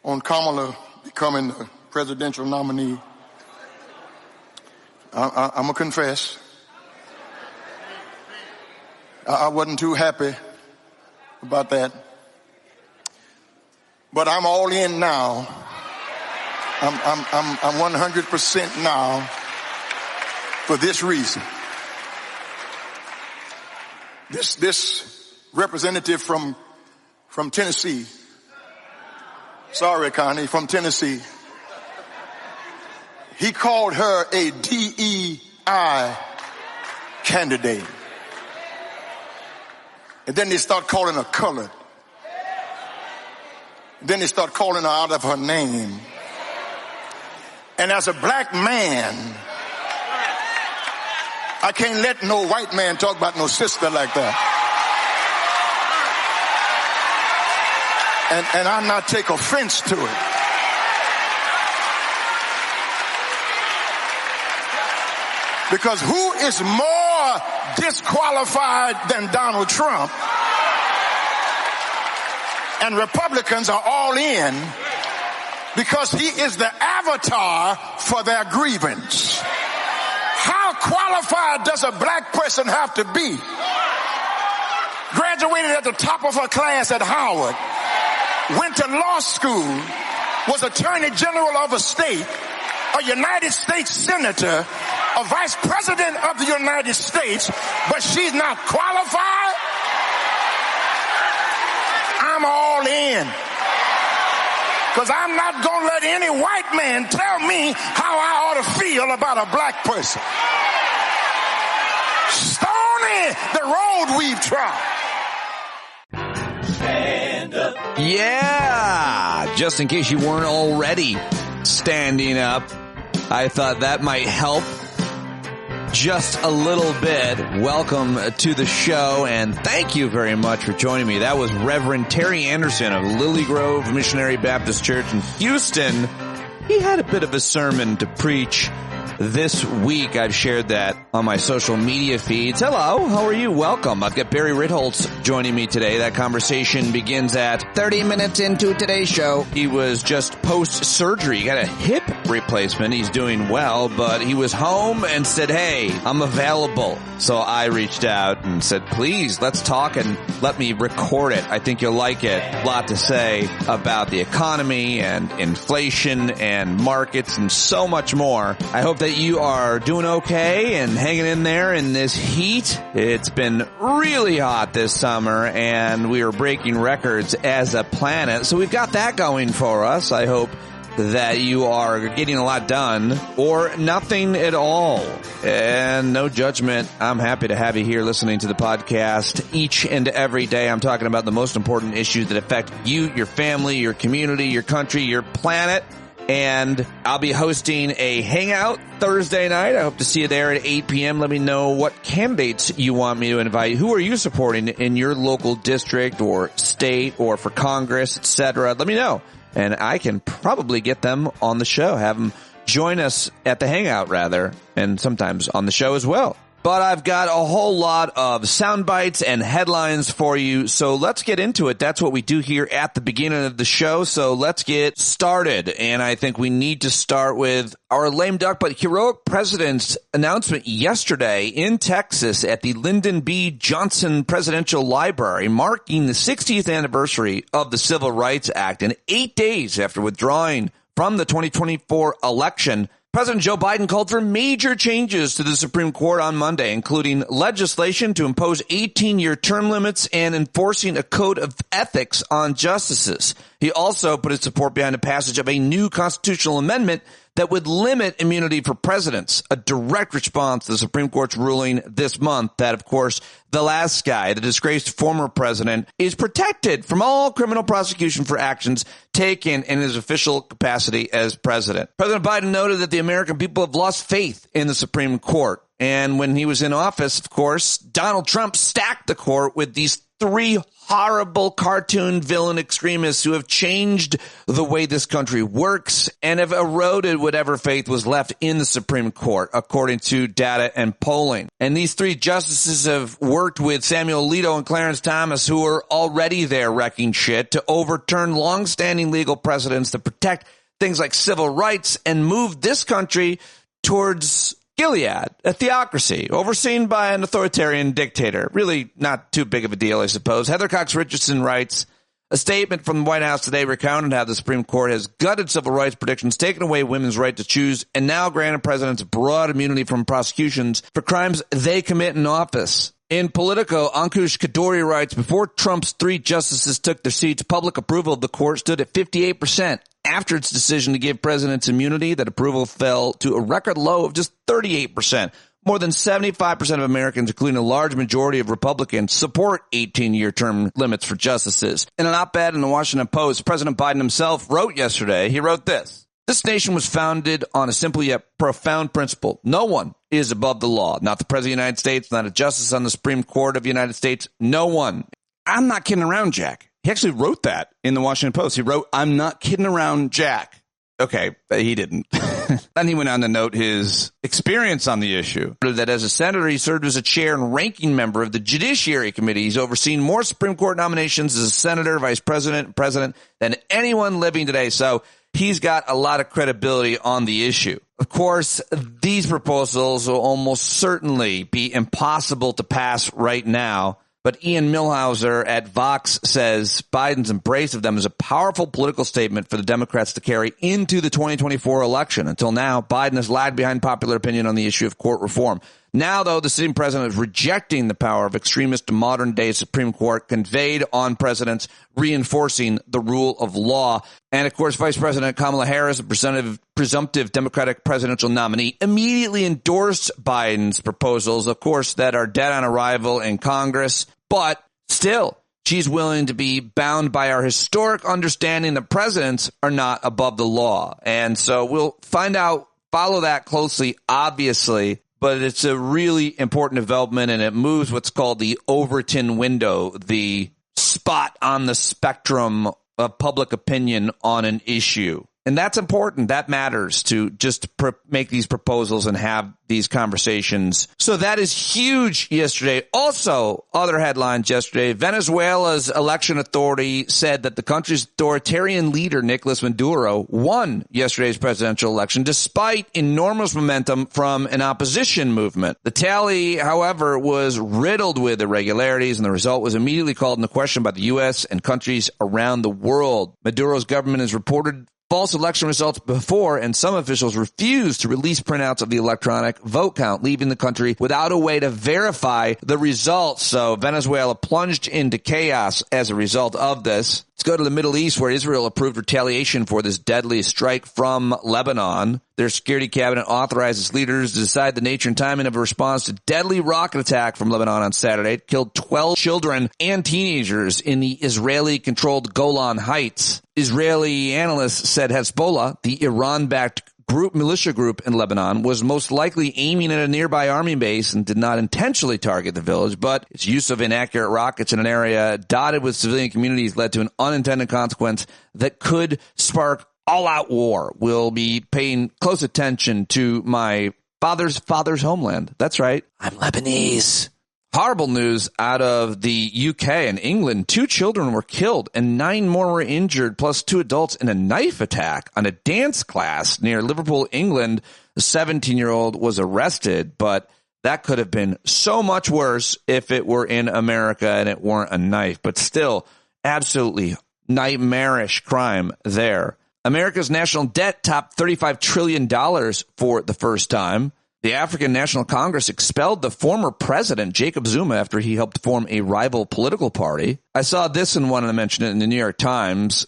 on Kamala becoming the presidential nominee, I'm going to confess, I wasn't too happy about that. But I'm all in now. I'm 100% now for this reason. This representative from Tennessee, sorry, Connie, from Tennessee, he called her a DEI candidate. And then they start calling her colored. Then they start calling her out of her name. And as a black man, I can't let no white man talk about no sister like that. And I not take offense to it. Because who is more disqualified than Donald Trump? And Republicans are all in because he is the avatar for their grievance. How qualified does a black person have to be? Graduated at the top of her class at Howard, went to law school, was attorney general of a state, a United States senator, a vice president of the United States, but she's not qualified? I'm all in. Because I'm not going to let any white man tell me how I ought to feel about a black person. Stony the road we've trod. Stand up. Yeah. Just in case you weren't already standing up, I thought that might help just a little bit. Welcome to the show, and thank you very much for joining me. That was Reverend Terry Anderson of Lily Grove Missionary Baptist Church in Houston. He had a bit of a sermon to preach this week. I've shared that on my social media feeds. Hello, how are you? Welcome. I've got Barry Ritholtz joining me today. That conversation begins at 30 minutes into today's show. He was just post-surgery. He got a hip replacement. He's doing well, but he was home and said, hey, I'm available. So I reached out and said, please, let's talk and let me record it. I think you'll like it. A lot to say about the economy and inflation and markets and so much more. I hope that you are doing okay and hanging in there in this heat. It's been really hot this summer, and we are breaking records as a planet. So we've got that going for us. I hope that you are getting a lot done or nothing at all. And no judgment. I'm happy to have you here listening to the podcast each and every day. I'm talking about the most important issues that affect you, your family, your community, your country, your planet. And I'll be hosting a hangout Thursday night. I hope to see you there at 8 p.m. Let me know what candidates you want me to invite. Who are you supporting in your local district or state or for Congress, etc.? Let me know. And I can probably get them on the show, have them join us at the hangout rather, and sometimes on the show as well. But I've got a whole lot of sound bites and headlines for you, so let's get into it. That's what we do here at the beginning of the show, so let's get started. And I think we need to start with our lame duck but heroic president's announcement yesterday in Texas at the Lyndon B. Johnson Presidential Library, marking the 60th anniversary of the Civil Rights Act, and 8 days after withdrawing from the 2024 election. President Joe Biden called for major changes to the Supreme Court on Monday, including legislation to impose 18-year term limits and enforcing a code of ethics on justices. He also put his support behind the passage of a new constitutional amendment that would limit immunity for presidents, a direct response to the Supreme Court's ruling this month that, of course, the last guy, the disgraced former president, is protected from all criminal prosecution for actions taken in his official capacity as president. President Biden noted that the American people have lost faith in the Supreme Court. And when he was in office, of course, Donald Trump stacked the court with these three horrible cartoon villain extremists who have changed the way this country works and have eroded whatever faith was left in the Supreme Court, according to data and polling. And these three justices have worked with Samuel Alito and Clarence Thomas, who are already there wrecking shit, to overturn longstanding legal precedents that protect things like civil rights and move this country towards Gilead, a theocracy overseen by an authoritarian dictator. Really not too big of a deal, I suppose. Heather Cox Richardson writes, a statement from the White House today recounted how the Supreme Court has gutted civil rights protections, taken away women's right to choose, and now granted presidents broad immunity from prosecutions for crimes they commit in office. In Politico, Ankush Kaduri writes, before Trump's three justices took their seats, public approval of the court stood at 58%. After its decision to give presidents immunity, that approval fell to a record low of just 38%. More than 75% of Americans, including a large majority of Republicans, support 18-year term limits for justices. In an op-ed in the Washington Post, President Biden himself wrote yesterday, he wrote this: this nation was founded on a simple yet profound principle. No one is above the law. Not the President of the United States, not a justice on the Supreme Court of the United States. No one. I'm not kidding around, Jack. He actually wrote that in the Washington Post. He wrote, I'm not kidding around, Jack. Okay, he didn't. Then he went on to note his experience on the issue. That as a senator, he served as a chair and ranking member of the Judiciary Committee. He's overseen more Supreme Court nominations as a senator, vice president, and president than anyone living today. So he's got a lot of credibility on the issue. Of course, these proposals will almost certainly be impossible to pass right now. But Ian Millhauser at Vox says Biden's embrace of them is a powerful political statement for the Democrats to carry into the 2024 election. Until now, Biden has lagged behind popular opinion on the issue of court reform. Now, though, the sitting president is rejecting the power of extremist modern-day Supreme Court conveyed on presidents, reinforcing the rule of law. And, of course, Vice President Kamala Harris, a presumptive Democratic presidential nominee, immediately endorsed Biden's proposals, of course, that are dead on arrival in Congress. But still, she's willing to be bound by our historic understanding that presidents are not above the law. And so we'll follow that closely, obviously. But it's a really important development, and it moves what's called the Overton window, the spot on the spectrum of public opinion on an issue. And that's important. That matters to just make these proposals and have these conversations. So that is huge yesterday. Also, other headlines yesterday, Venezuela's election authority said that the country's authoritarian leader, Nicolas Maduro, won yesterday's presidential election despite enormous momentum from an opposition movement. The tally, however, was riddled with irregularities, and the result was immediately called into question by the U.S. and countries around the world. Maduro's government has reported false election results before, and some officials refused to release printouts of the electronic vote count, leaving the country without a way to verify the results. So Venezuela plunged into chaos as a result of this. Let's go to the Middle East, where Israel approved retaliation for this deadly strike from Lebanon. Their security cabinet authorized its leaders to decide the nature and timing of a response to deadly rocket attack from Lebanon on Saturday. It killed 12 children and teenagers in the Israeli-controlled Golan Heights. Israeli analysts said Hezbollah, the Iran-backed militia group in Lebanon, was most likely aiming at a nearby army base and did not intentionally target the village, but its use of inaccurate rockets in an area dotted with civilian communities led to an unintended consequence that could spark all-out war. We'll be paying close attention to my father's homeland. That's right. I'm Lebanese. Horrible news out of the UK and England. 2 children were killed and 9 more were injured, plus 2 adults in a knife attack on a dance class near Liverpool, England. The 17-year-old was arrested, but that could have been so much worse if it were in America and it weren't a knife. But still, absolutely nightmarish crime there. America's national debt topped $35 trillion for the first time. The African National Congress expelled the former president, Jacob Zuma, after he helped form a rival political party. I saw this and wanted to mention it in the New York Times.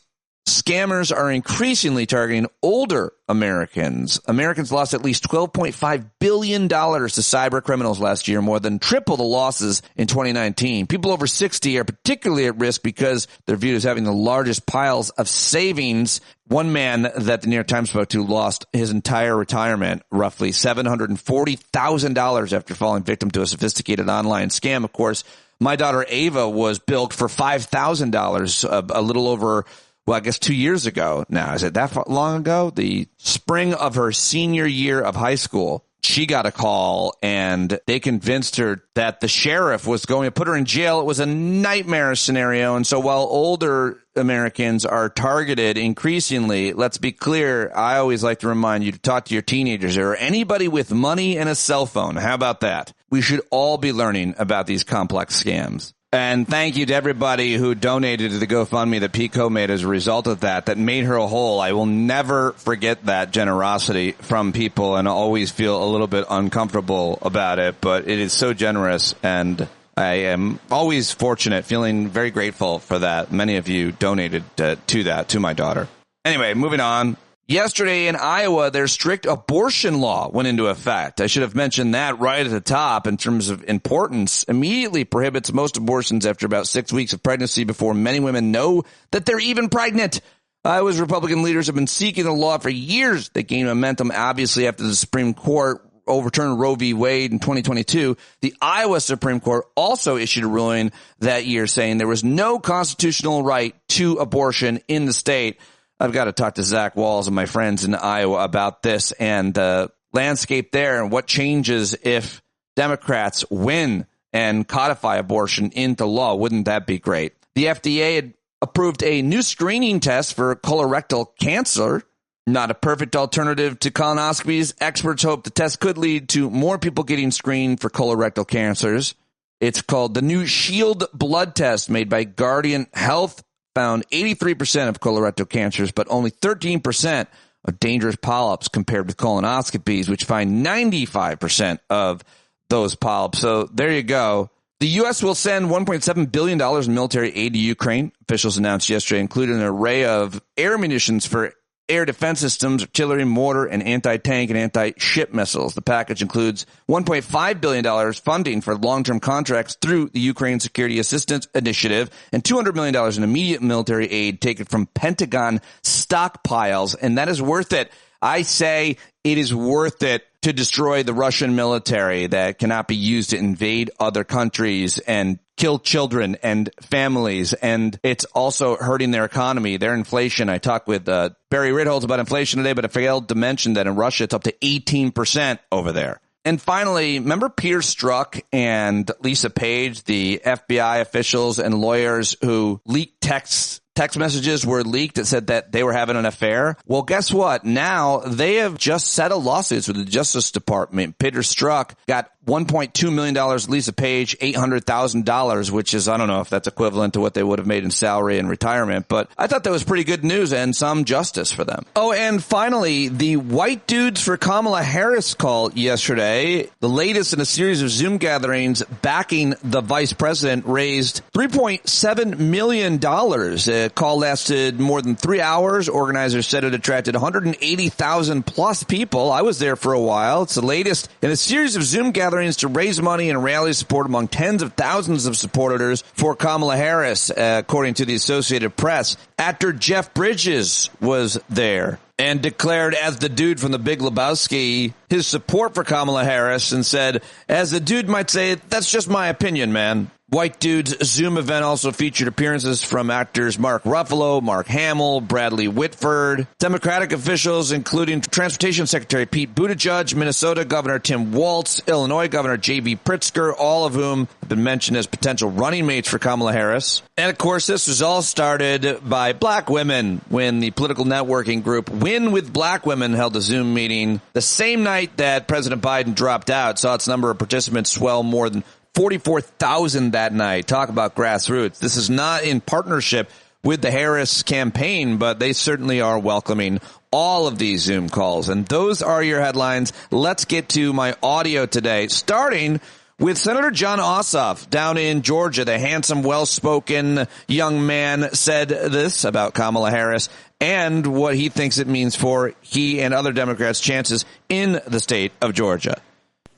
Scammers are increasingly targeting older Americans. Americans lost at least $12.5 billion to cyber criminals last year, more than triple the losses in 2019. People over 60 are particularly at risk because they're viewed as having the largest piles of savings. One man that the New York Times spoke to lost his entire retirement, roughly $740,000 after falling victim to a sophisticated online scam. Of course, My daughter Ava was bilked for $5,000 a little over, well, I guess 2 years ago now. Is it that long ago? The spring of her senior year of high school. She got a call and they convinced her that the sheriff was going to put her in jail. It was a nightmare scenario. And so while older Americans are targeted increasingly, let's be clear, I always like to remind you to talk to your teenagers or anybody with money and a cell phone. How about that? We should all be learning about these complex scams. And thank you to everybody who donated to the GoFundMe that Pico made as a result of that made her whole. I will never forget that generosity from people and always feel a little bit uncomfortable about it, but it is so generous, and I am always fortunate, feeling very grateful for that. Many of you donated to my daughter. Anyway, moving on. Yesterday in Iowa, their strict abortion law went into effect. I should have mentioned that right at the top in terms of importance. Immediately prohibits most abortions after about 6 weeks of pregnancy before many women know that they're even pregnant. Iowa's Republican leaders have been seeking the law for years. They gained momentum, obviously, after the Supreme Court overturned Roe v. Wade in 2022. The Iowa Supreme Court also issued a ruling that year saying there was no constitutional right to abortion in the state. I've got to talk to Zach Walls and my friends in Iowa about this and the landscape there and what changes if Democrats win and codify abortion into law. Wouldn't that be great? The FDA had approved a new screening test for colorectal cancer. Not a perfect alternative to colonoscopies. Experts hope the test could lead to more people getting screened for colorectal cancers. It's called the new Shield blood test made by Guardian Health. Found 83% of colorectal cancers, but only 13% of dangerous polyps compared with colonoscopies, which find 95% of those polyps. So there you go. The U.S. will send $1.7 billion in military aid to Ukraine. Officials announced yesterday, including an array of air munitions for air defense systems, artillery, mortar, and anti-tank and anti-ship missiles. The package includes $1.5 billion funding for long-term contracts through the Ukraine Security Assistance Initiative and $200 million in immediate military aid taken from Pentagon stockpiles. And that is worth it. I say it is worth it to destroy the Russian military that cannot be used to invade other countries and kill children and families. And it's also hurting their economy, their inflation. I talked with Barry Ritholtz about inflation today, but I failed to mention that in Russia, it's up to 18% over there. And finally, remember Peter Strzok and Lisa Page, the FBI officials and lawyers who leaked text messages were leaked that said that they were having an affair? Well, guess what? Now they have just settled lawsuits with the Justice Department. Peter Strzok got $1.2 million, Lisa Page $800,000, which is, I don't know if that's equivalent to what they would have made in salary and retirement, but I thought that was pretty good news and some justice for them. Oh, and finally, the White Dudes for Kamala Harris call yesterday, the latest in a series of Zoom gatherings backing the vice president, raised $3.7 million. The call lasted more than 3 hours. Organizers said it attracted 180,000 plus people. I was there for a while. It's the latest in a series of Zoom gatherings to raise money and rally support among tens of thousands of supporters for Kamala Harris, according to the Associated Press. Actor Jeff Bridges was there and declared as the dude from The Big Lebowski his support for Kamala Harris and said, as the dude might say, that's just my opinion, man. White Dude's Zoom event also featured appearances from actors Mark Ruffalo, Mark Hamill, Bradley Whitford, Democratic officials including Transportation Secretary Pete Buttigieg, Minnesota Governor Tim Walz, Illinois Governor J.B. Pritzker, all of whom have been mentioned as potential running mates for Kamala Harris. And of course, this was all started by black women when the political networking group Win with Black Women held a Zoom meeting the same night that President Biden dropped out, saw its number of participants swell more than 44,000 that night. Talk about grassroots. This is not in partnership with the Harris campaign, but they certainly are welcoming all of these Zoom calls. And those are your headlines. Let's get to my audio today, starting with Senator Jon Ossoff down in Georgia. The handsome, well-spoken young man said this about Kamala Harris and what he thinks it means for he and other Democrats' chances in the state of Georgia.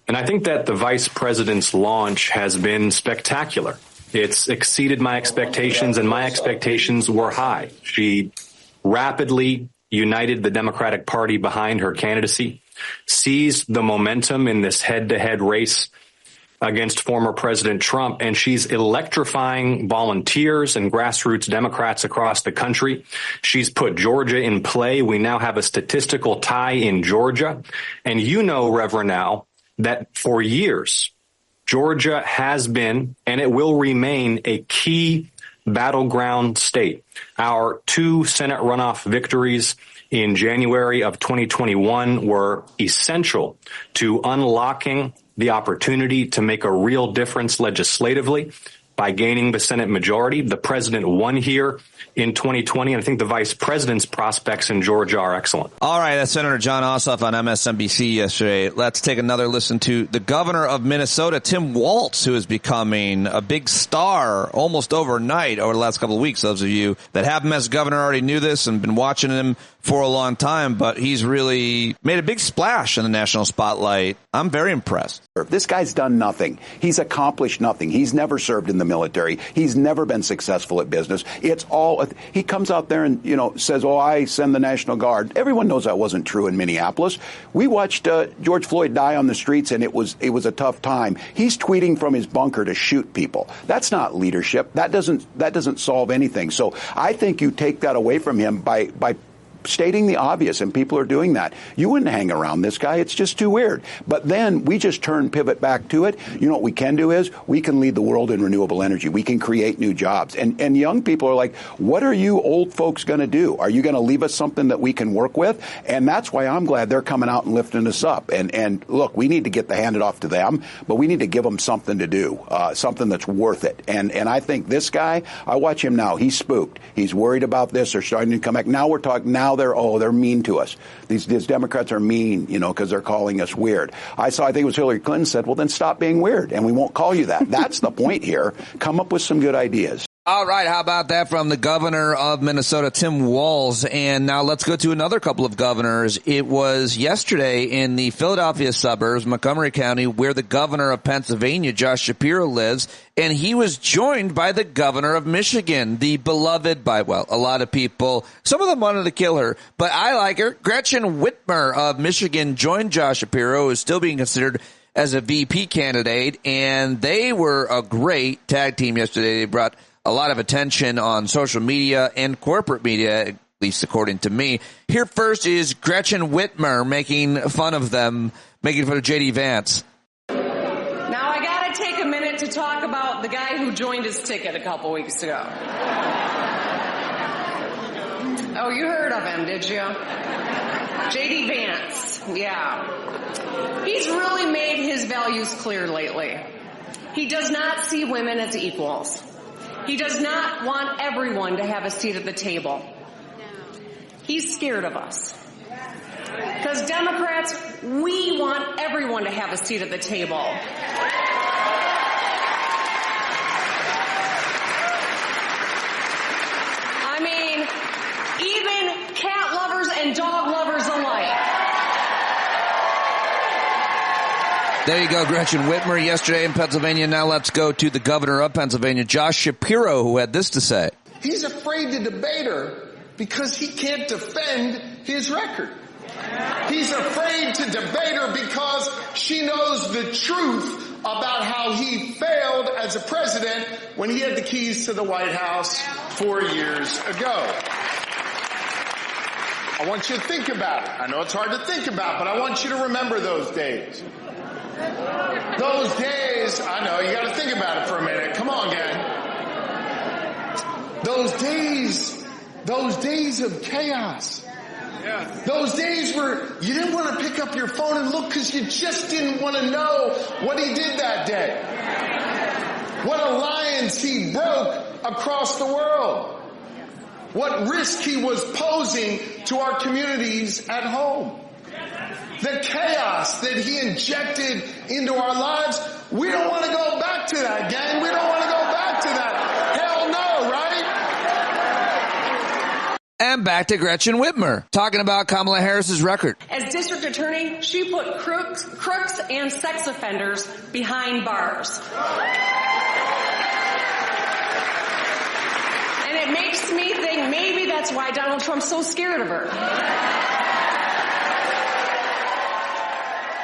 And I think that the vice president's launch has been spectacular. It's exceeded my expectations, and my expectations were high. She rapidly united the Democratic Party behind her candidacy, seized the momentum in this head-to-head race, against former President Trump, and she's electrifying volunteers and grassroots Democrats across the country. She's put Georgia in play. We now have a statistical tie in Georgia. And you know, Reverend Al, that for years, Georgia has been, and it will remain, a key battleground state. Our 2 Senate runoff victories in January of 2021 were essential to unlocking the opportunity to make a real difference legislatively by gaining the Senate majority. The president won here in 2020, and I think the vice president's prospects in Georgia are excellent. All right, that's Senator John Ossoff on MSNBC yesterday. Let's take another listen to the governor of Minnesota, Tim Walz, who is becoming a big star almost overnight over the last couple of weeks. Those of you that have him as governor already knew this and been watching him for a long time, but he's really made a big splash in the national spotlight. I'm very impressed. This guy's done nothing. He's accomplished nothing. He's never served in the military. He's never been successful at business. It's all, he comes out there and, says, oh, I send the National Guard. Everyone knows that wasn't true in Minneapolis. We watched George Floyd die on the streets, and it was a tough time. He's tweeting from his bunker to shoot people. That's not leadership. That doesn't solve anything. So I think you take that away from him by stating the obvious, and people are doing that. You wouldn't hang around this guy. It's just too weird. But then we just pivot back to it. You know what we can do is we can lead the world in renewable energy. We can create new jobs. And young people are like, what are you old folks going to do? Are you going to leave us something that we can work with? And that's why I'm glad they're coming out and lifting us up. And look, we need to hand it off to them, but we need to give them something to do, something that's worth it. And I think this guy, I watch him now. He's spooked. He's worried about this. They're starting to come back. Now we're talking, now they're mean to us. These Democrats are mean, because they're calling us weird. I think it was Hillary Clinton said, well, then stop being weird, and we won't call you that. That's the point here. Come up with some good ideas. All right, how about that from the governor of Minnesota, Tim Walz? And now let's go to another couple of governors. It was yesterday in the Philadelphia suburbs, Montgomery County, where the governor of Pennsylvania, Josh Shapiro, lives, and he was joined by the governor of Michigan, the beloved by, well, a lot of people. Some of them wanted to kill her, but I like her. Gretchen Whitmer of Michigan joined Josh Shapiro, who is still being considered as a VP candidate, and they were a great tag team yesterday. They brought a lot of attention on social media and corporate media, at least according to me. Here first is Gretchen Whitmer making fun of them, making fun of J.D. Vance. Now I got to take a minute to talk about the guy who joined his ticket a couple weeks ago. Oh, you heard of him, did you? J.D. Vance, yeah. He's really made his values clear lately. He does not see women as equals. He does not want everyone to have a seat at the table. He's scared of us. Because Democrats, we want everyone to have a seat at the table. I mean, even cat lovers and dog lovers alike. There you go, Gretchen Whitmer yesterday in Pennsylvania. Now let's go to the governor of Pennsylvania, Josh Shapiro, who had this to say. He's afraid to debate her because he can't defend his record. He's afraid to debate her because she knows the truth about how he failed as a president when he had the keys to the White House 4 years ago. I want you to think about it. I know it's hard to think about, but I want you to remember those days. Those days, I know, you got to think about it for a minute. Come on, gang. Those days of chaos. Those days where you didn't want to pick up your phone and look because you just didn't want to know what he did that day. What alliance he broke across the world. What risk he was posing to our communities at home. The chaos that he injected into our lives, we don't want to go back to that, gang. We don't want to go back to that. Hell no, right? And back to Gretchen Whitmer, talking about Kamala Harris's record. As district attorney, she put crooks and sex offenders behind bars. And it makes me think maybe that's why Donald Trump's so scared of her.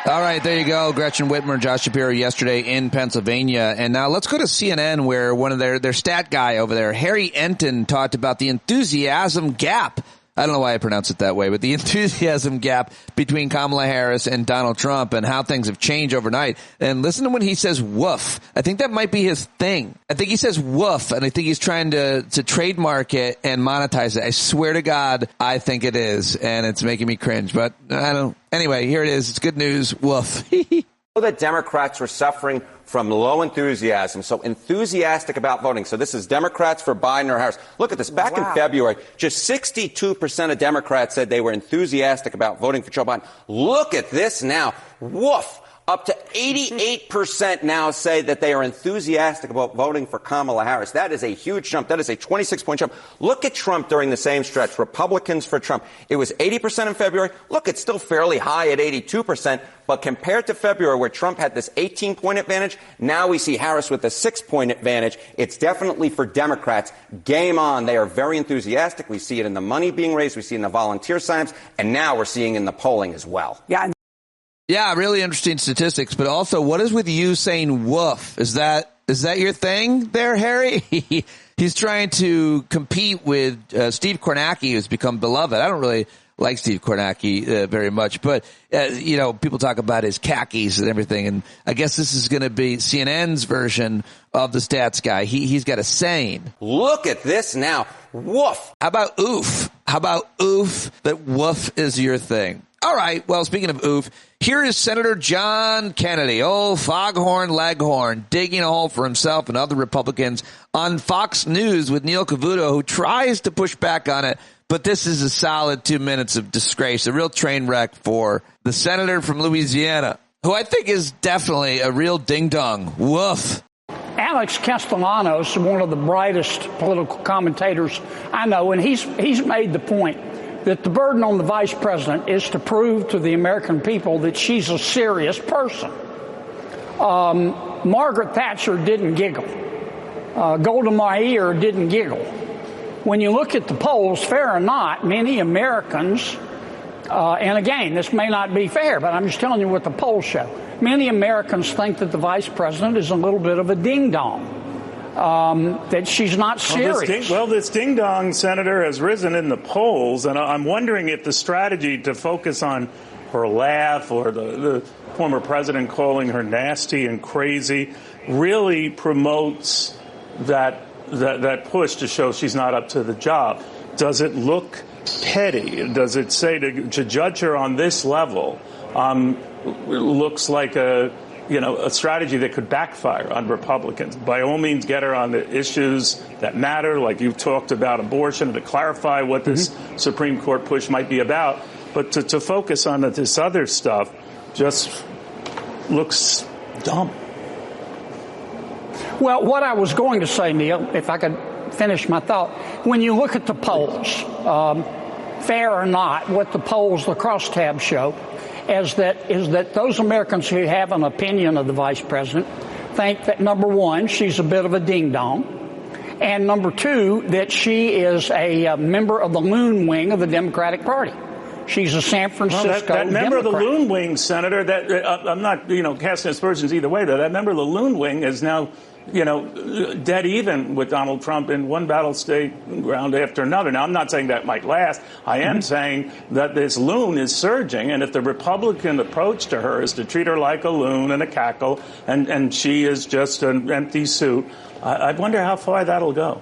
All right, there you go. Gretchen Whitmer, Josh Shapiro yesterday in Pennsylvania. And now let's go to CNN, where one of their stat guy over there, Harry Enton, talked about the enthusiasm gap. I don't know why I pronounce it that way, but the enthusiasm gap between Kamala Harris and Donald Trump and how things have changed overnight. And listen to when he says woof. I think that might be his thing. I think he says woof, and I think he's trying to trademark it and monetize it. I swear to God, I think it is, and it's making me cringe. But I don't. Anyway, here it is. It's good news. Woof. That Democrats were suffering from low enthusiasm, so enthusiastic about voting. So this is Democrats for Biden or Harris. Look at this. Back in February, just 62% of Democrats said they were enthusiastic about voting for Joe Biden. Look at this now. Woof. Up to 88% now say that they are enthusiastic about voting for Kamala Harris. That is a huge jump. That is a 26-point jump. Look at Trump during the same stretch. Republicans for Trump. It was 80% in February. Look, it's still fairly high at 82%. But compared to February, where Trump had this 18-point advantage, now we see Harris with a 6-point advantage. It's definitely for Democrats. Game on. They are very enthusiastic. We see it in the money being raised. We see it in the volunteer sign-ups. And now we're seeing in the polling as well. Yeah, really interesting statistics, but also, what is with you saying woof? Is that your thing there, Harry? He's trying to compete with Steve Kornacki, who's become beloved. I don't really like Steve Kornacki very much, but people talk about his khakis and everything, and I guess this is going to be CNN's version of the stats guy. He's got a saying. Look at this now. Woof. How about oof? How about oof? That woof is your thing. All right. Well, speaking of oof, here is Senator John Kennedy, old foghorn leghorn, digging a hole for himself and other Republicans on Fox News with Neil Cavuto, who tries to push back on it. But this is a solid 2 minutes of disgrace, a real train wreck for the senator from Louisiana, who I think is definitely a real ding-dong. Woof. Alex Castellanos is one of the brightest political commentators I know, and he's made the point that the burden on the vice president is to prove to the American people that she's a serious person. Margaret Thatcher didn't giggle. Golda Meir didn't giggle. When you look at the polls, fair or not, many Americans, and again, this may not be fair, but I'm just telling you what the polls show. Many Americans think that the vice president is a little bit of a ding-dong. That she's not serious. This ding-dong, Senator, has risen in the polls, and I'm wondering if the strategy to focus on her laugh or the former president calling her nasty and crazy really promotes that push to show she's not up to the job. Does it look petty? Does it say to judge her on this level looks like a strategy that could backfire on Republicans? By all means, get her on the issues that matter, like you've talked about abortion, to clarify what this Supreme Court push might be about. But to focus on this other stuff just looks dumb. Well, what I was going to say, Neil, if I could finish my thought, when you look at the polls, fair or not, what the polls, the crosstabs show, is that those Americans who have an opinion of the vice president think that, number one, she's a bit of a ding-dong, and number two, that she is a member of the loon wing of the Democratic Party. She's a San Francisco that member Democrat. of the loon wing, Senator, that I'm not, casting aspersions either way, though. That member of the loon wing is now, dead even with Donald Trump in one battle state ground after another. Now, I'm not saying that might last. I am saying that this loon is surging, and if the Republican approach to her is to treat her like a loon and a cackle, and she is just an empty suit, I wonder how far that'll go.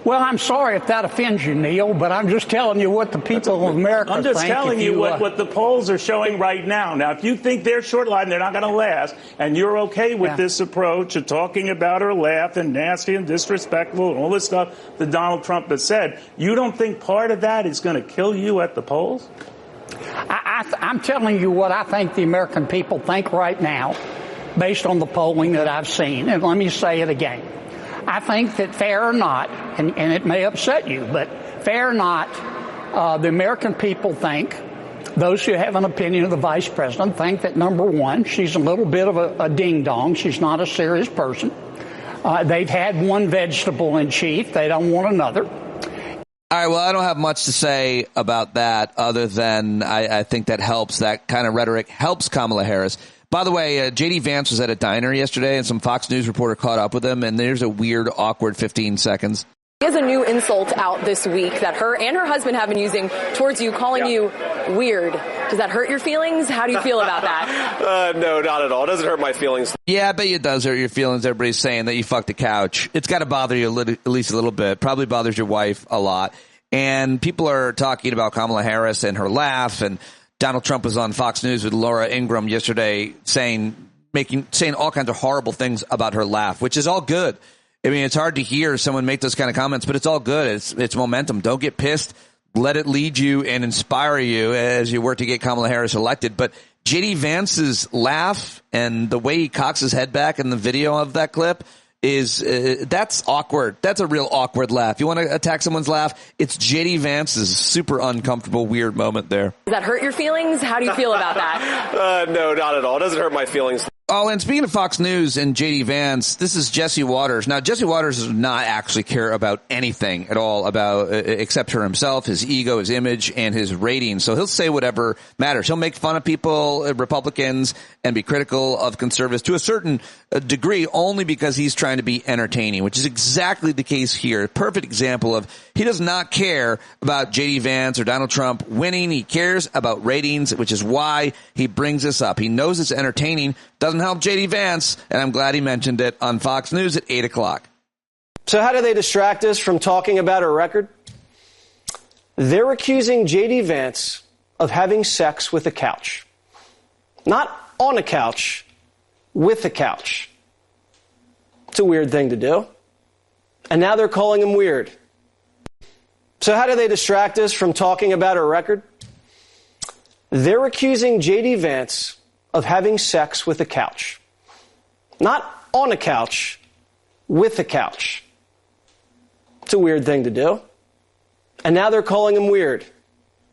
Well, I'm sorry if that offends you, Neil, but I'm just telling you what the people of America think. I'm just telling you what the polls are showing right now. Now, if you think they're short-lived, they're not going to last, and you're okay with this approach of talking about her laugh and nasty and disrespectful and all this stuff that Donald Trump has said, you don't think part of that is going to kill you at the polls? I'm telling you what I think the American people think right now, based on the polling that I've seen, and let me say it again. I think that fair or not, and it may upset you, but fair or not, the American people think, those who have an opinion of the vice president think that, number one, she's a little bit of a ding-dong. She's not a serious person. They've had one vegetable in chief. They don't want another. All right, well, I don't have much to say about that other than I think that helps. That kind of rhetoric helps Kamala Harris. By the way, J.D. Vance was at a diner yesterday, and some Fox News reporter caught up with him, and there's a weird, awkward 15 seconds. He has a new insult out this week that her and her husband have been using towards you, calling you weird. Does that hurt your feelings? How do you feel about that? No, not at all. It doesn't hurt my feelings. Yeah, I bet you it does hurt your feelings. Everybody's saying that you fucked the couch. It's got to bother you at least a little bit. Probably bothers your wife a lot. And people are talking about Kamala Harris and her laugh. And Donald Trump was on Fox News with Laura Ingraham yesterday saying all kinds of horrible things about her laugh, which is all good. I mean, it's hard to hear someone make those kind of comments, but it's all good. It's momentum. Don't get pissed. Let it lead you and inspire you as you work to get Kamala Harris elected. But J.D. Vance's laugh and the way he cocks his head back in the video of that clip is that's awkward. That's a real awkward laugh. You want to attack someone's laugh? It's J.D. Vance's super uncomfortable, weird moment there. Does that hurt your feelings? How do you feel about that? No, not at all. It doesn't hurt my feelings. Oh, and speaking of Fox News and J.D. Vance, this is Jesse Waters. Now, Jesse Waters does not actually care about anything at all about except for himself, his ego, his image, and his ratings. So he'll say whatever matters. He'll make fun of people, Republicans, and be critical of conservatives to a certain degree only because he's trying to be entertaining, which is exactly the case here. Perfect example of he does not care about J.D. Vance or Donald Trump winning. He cares about ratings, which is why he brings this up. He knows it's entertaining. Doesn't help J.D. Vance, and I'm glad he mentioned it on Fox News at 8 o'clock. So how do they distract us from talking about her record? They're accusing J.D. Vance of having sex with a couch. Not on a couch, with a couch. It's a weird thing to do. And now they're calling him weird. So how do they distract us from talking about her record? They're accusing J.D. Vance of having sex with a couch. Not on a couch, with a couch. It's a weird thing to do. And now they're calling him weird.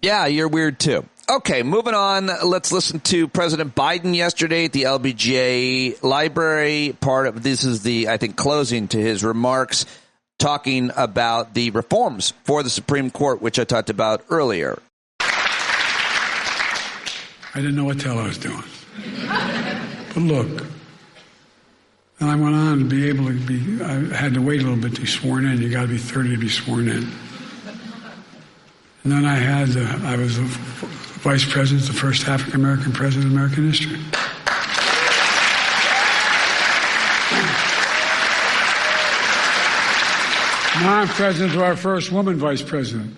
Yeah, you're weird too. Okay, moving on. Let's listen to President Biden yesterday at the LBJ library. Part of this is the, I think, closing to his remarks, talking about the reforms for the Supreme Court, which I talked about earlier. I didn't know what the hell I was doing. But look, and I went on to be able to be, I had to wait a little bit to be sworn in. You got to be 30 to be sworn in. And then I was the vice president, the first African-American president in American history. Now I'm president to our first woman vice president.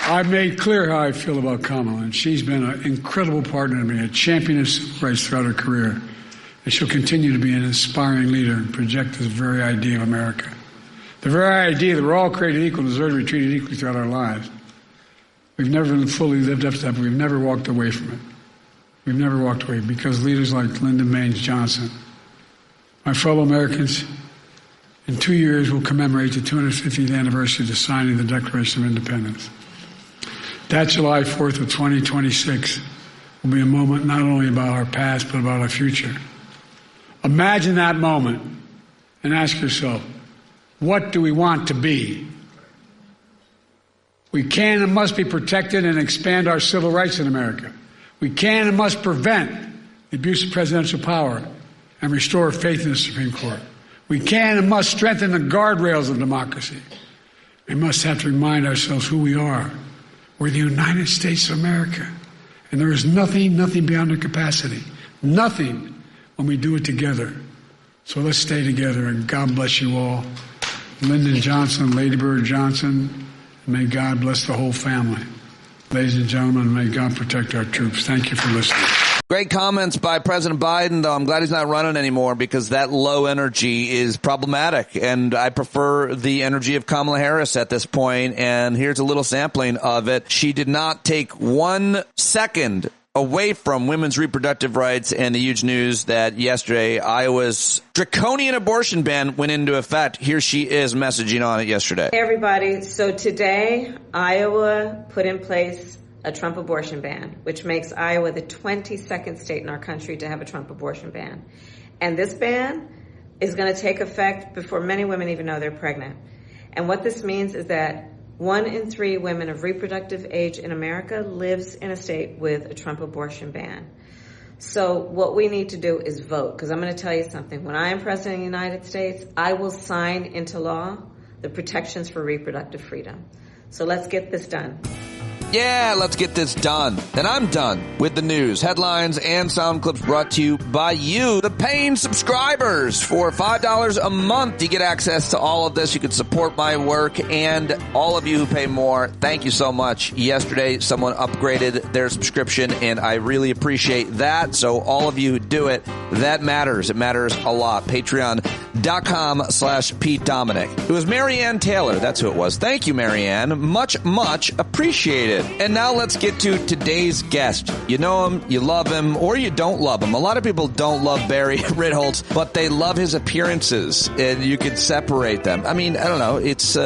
I've made clear how I feel about Kamala, and she's been an incredible partner to me, a champion of civil rights throughout her career. And she'll continue to be an inspiring leader and project this very idea of America. The very idea that we're all created equal, deserve to be treated equally throughout our lives. We've never fully lived up to that, but we've never walked away from it. We've never walked away because leaders like Lyndon Baines Johnson, my fellow Americans, in 2 years we'll commemorate the 250th anniversary of the signing of the Declaration of Independence. That July 4th of 2026 will be a moment not only about our past, but about our future. Imagine that moment and ask yourself, what do we want to be? We can and must be protected and expand our civil rights in America. We can and must prevent the abuse of presidential power and restore faith in the Supreme Court. We can and must strengthen the guardrails of democracy. We must have to remind ourselves who we are. We're the United States of America. And there is nothing beyond our capacity. Nothing when we do it together. So let's stay together, and God bless you all. Lyndon Johnson, Lady Bird Johnson, and may God bless the whole family. Ladies and gentlemen, may God protect our troops. Thank you for listening. Great comments by President Biden, though I'm glad he's not running anymore because that low energy is problematic, and I prefer the energy of Kamala Harris at this point, and here's a little sampling of it. She did not take 1 second away from women's reproductive rights and the huge news that yesterday Iowa's draconian abortion ban went into effect. Here she is messaging on it yesterday. Hey, everybody. So today, Iowa put in place a Trump abortion ban, which makes Iowa the 22nd state in our country to have a Trump abortion ban. And this ban is going to take effect before many women even know they're pregnant. And what this means is that 1 in 3 women of reproductive age in America lives in a state with a Trump abortion ban. So what we need to do is vote, because I'm going to tell you something. When I am president of the United States, I will sign into law the protections for reproductive freedom. So let's get this done. Yeah, let's get this done. And I'm done with the news, headlines, and sound clips brought to you by you, the paying subscribers. For $5 a month, you get access to all of this. You can support my work, and all of you who pay more, thank you so much. Yesterday, someone upgraded their subscription, and I really appreciate that. So all of you who do it, that matters. It matters a lot. Patreon.com/Pete Dominic. It was Marianne Taylor. That's who it was. Thank you, Marianne. Much, much appreciated. And now let's get to today's guest. You know him, you love him, or you don't love him. A lot of people don't love Barry Ritholtz, but they love his appearances, and you could separate them. I mean, I don't know. It's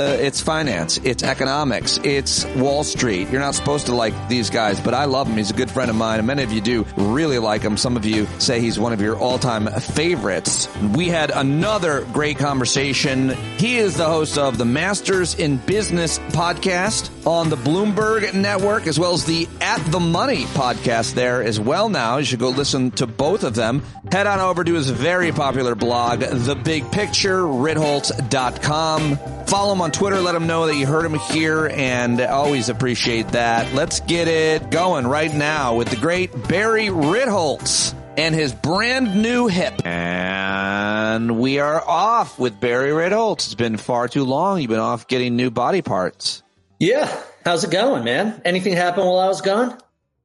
finance, it's economics, it's Wall Street. You're not supposed to like these guys, but I love him. He's a good friend of mine, and many of you do really like him. Some of you say he's one of your all-time favorites. We had another great conversation. He is the host of the Masters in Business podcast on the Bloomberg Network, as well as the At the Money podcast there as well now. You should go listen to both of them. Head on over to his very popular blog, The Big Picture, Ritholtz.com. Follow him on Twitter. Let him know that you heard him here, and always appreciate that. Let's get it going right now with the great Barry Ritholtz and his brand new hip. And we are off with Barry Ritholtz. It's been far too long. You've been off getting new body parts. Yeah. How's it going, man? Anything happen while I was gone?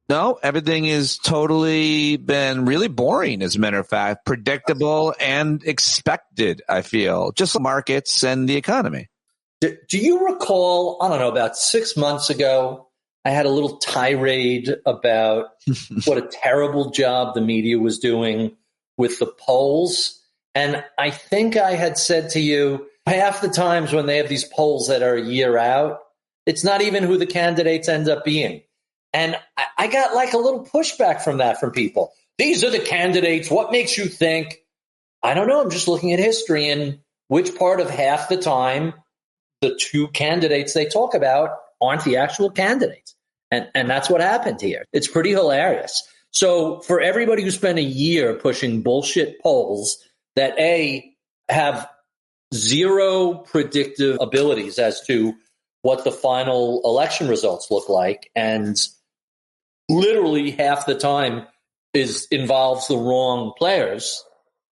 No, everything has totally been really boring, as a matter of fact. Predictable and expected, I feel. Just the markets and the economy. Do you recall, I don't know, about 6 months ago, I had a little tirade about what a terrible job the media was doing with the polls. And I think I had said to you, half the times when they have these polls that are a year out, it's not even who the candidates end up being. And I got like a little pushback from that from people. These are the candidates. What makes you think? I don't know. I'm just looking at history and which part of half the time the two candidates they talk about aren't the actual candidates. And that's what happened here. It's pretty hilarious. So for everybody who spent a year pushing bullshit polls that have zero predictive abilities as to what the final election results look like, and literally half the time involves the wrong players.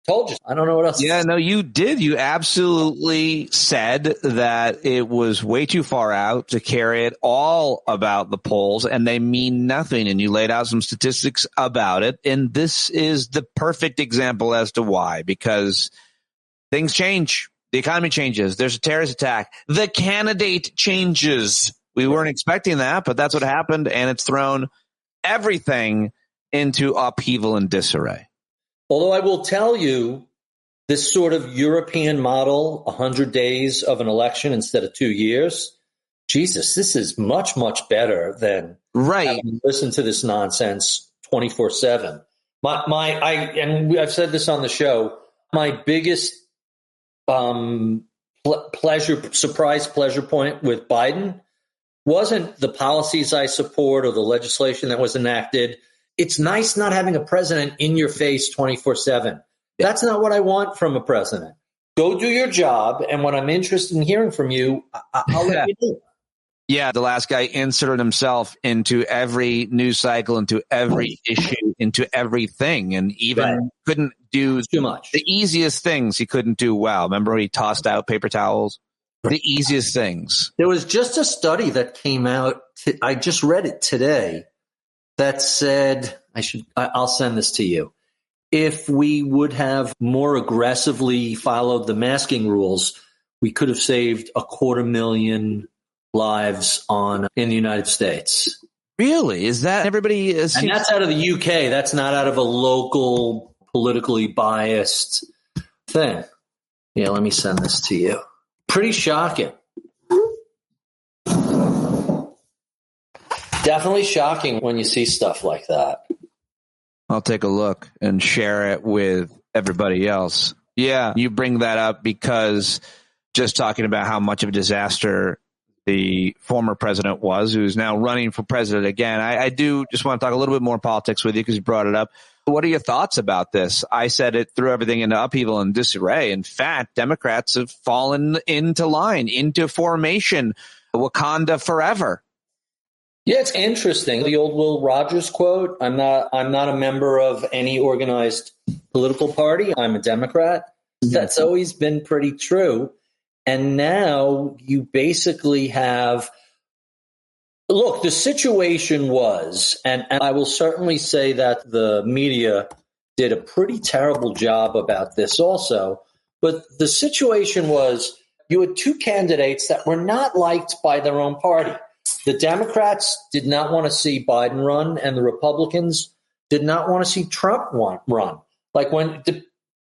Told you. I don't know what else. Yeah, no, you did. You absolutely said that it was way too far out to carry it all about the polls, and they mean nothing. And you laid out some statistics about it. And this is the perfect example as to why, because things change. The economy changes. There's a terrorist attack. The candidate changes. We weren't expecting that, but that's what happened, and it's thrown everything into upheaval and disarray. Although I will tell you, this sort of European model, 100 days of an election instead of 2 years, Jesus, this is much, much better than having listen to this nonsense 24/7. I've said this on the show, my biggest surprise pleasure point with Biden wasn't the policies I support or the legislation that was enacted. It's nice not having a president in your face 24/7. That's not what I want from a president. Go do your job, and when I'm interested in hearing from you, I'll let you know. Yeah, the last guy inserted himself into every news cycle, into every issue, into everything, and even couldn't do too much. The easiest things he couldn't do well. Remember when he tossed out paper towels? The easiest things. There was just a study that came out. I just read it today that said, I'll send this to you. If we would have more aggressively followed the masking rules, we could have saved 250,000 lives in the United States. Really? Is that everybody? And that's out of the UK. That's not out of a local politically biased thing. Yeah, let me send this to you. Pretty shocking. Definitely shocking when you see stuff like that. I'll take a look and share it with everybody else. Yeah, you bring that up because just talking about how much of a disaster the former president was, who's now running for president again. I do just want to talk a little bit more politics with you because you brought it up. What are your thoughts about this? I said it threw everything into upheaval and disarray. In fact, Democrats have fallen into line, into formation. Wakanda forever. Yeah, it's interesting. The old Will Rogers quote, I'm not a member of any organized political party. I'm a Democrat. That's always been pretty true. And now you basically have, look, the situation was, and I will certainly say that the media did a pretty terrible job about this also, but the situation was you had two candidates that were not liked by their own party. The Democrats did not want to see Biden run, and the Republicans did not want to see Trump run. Like when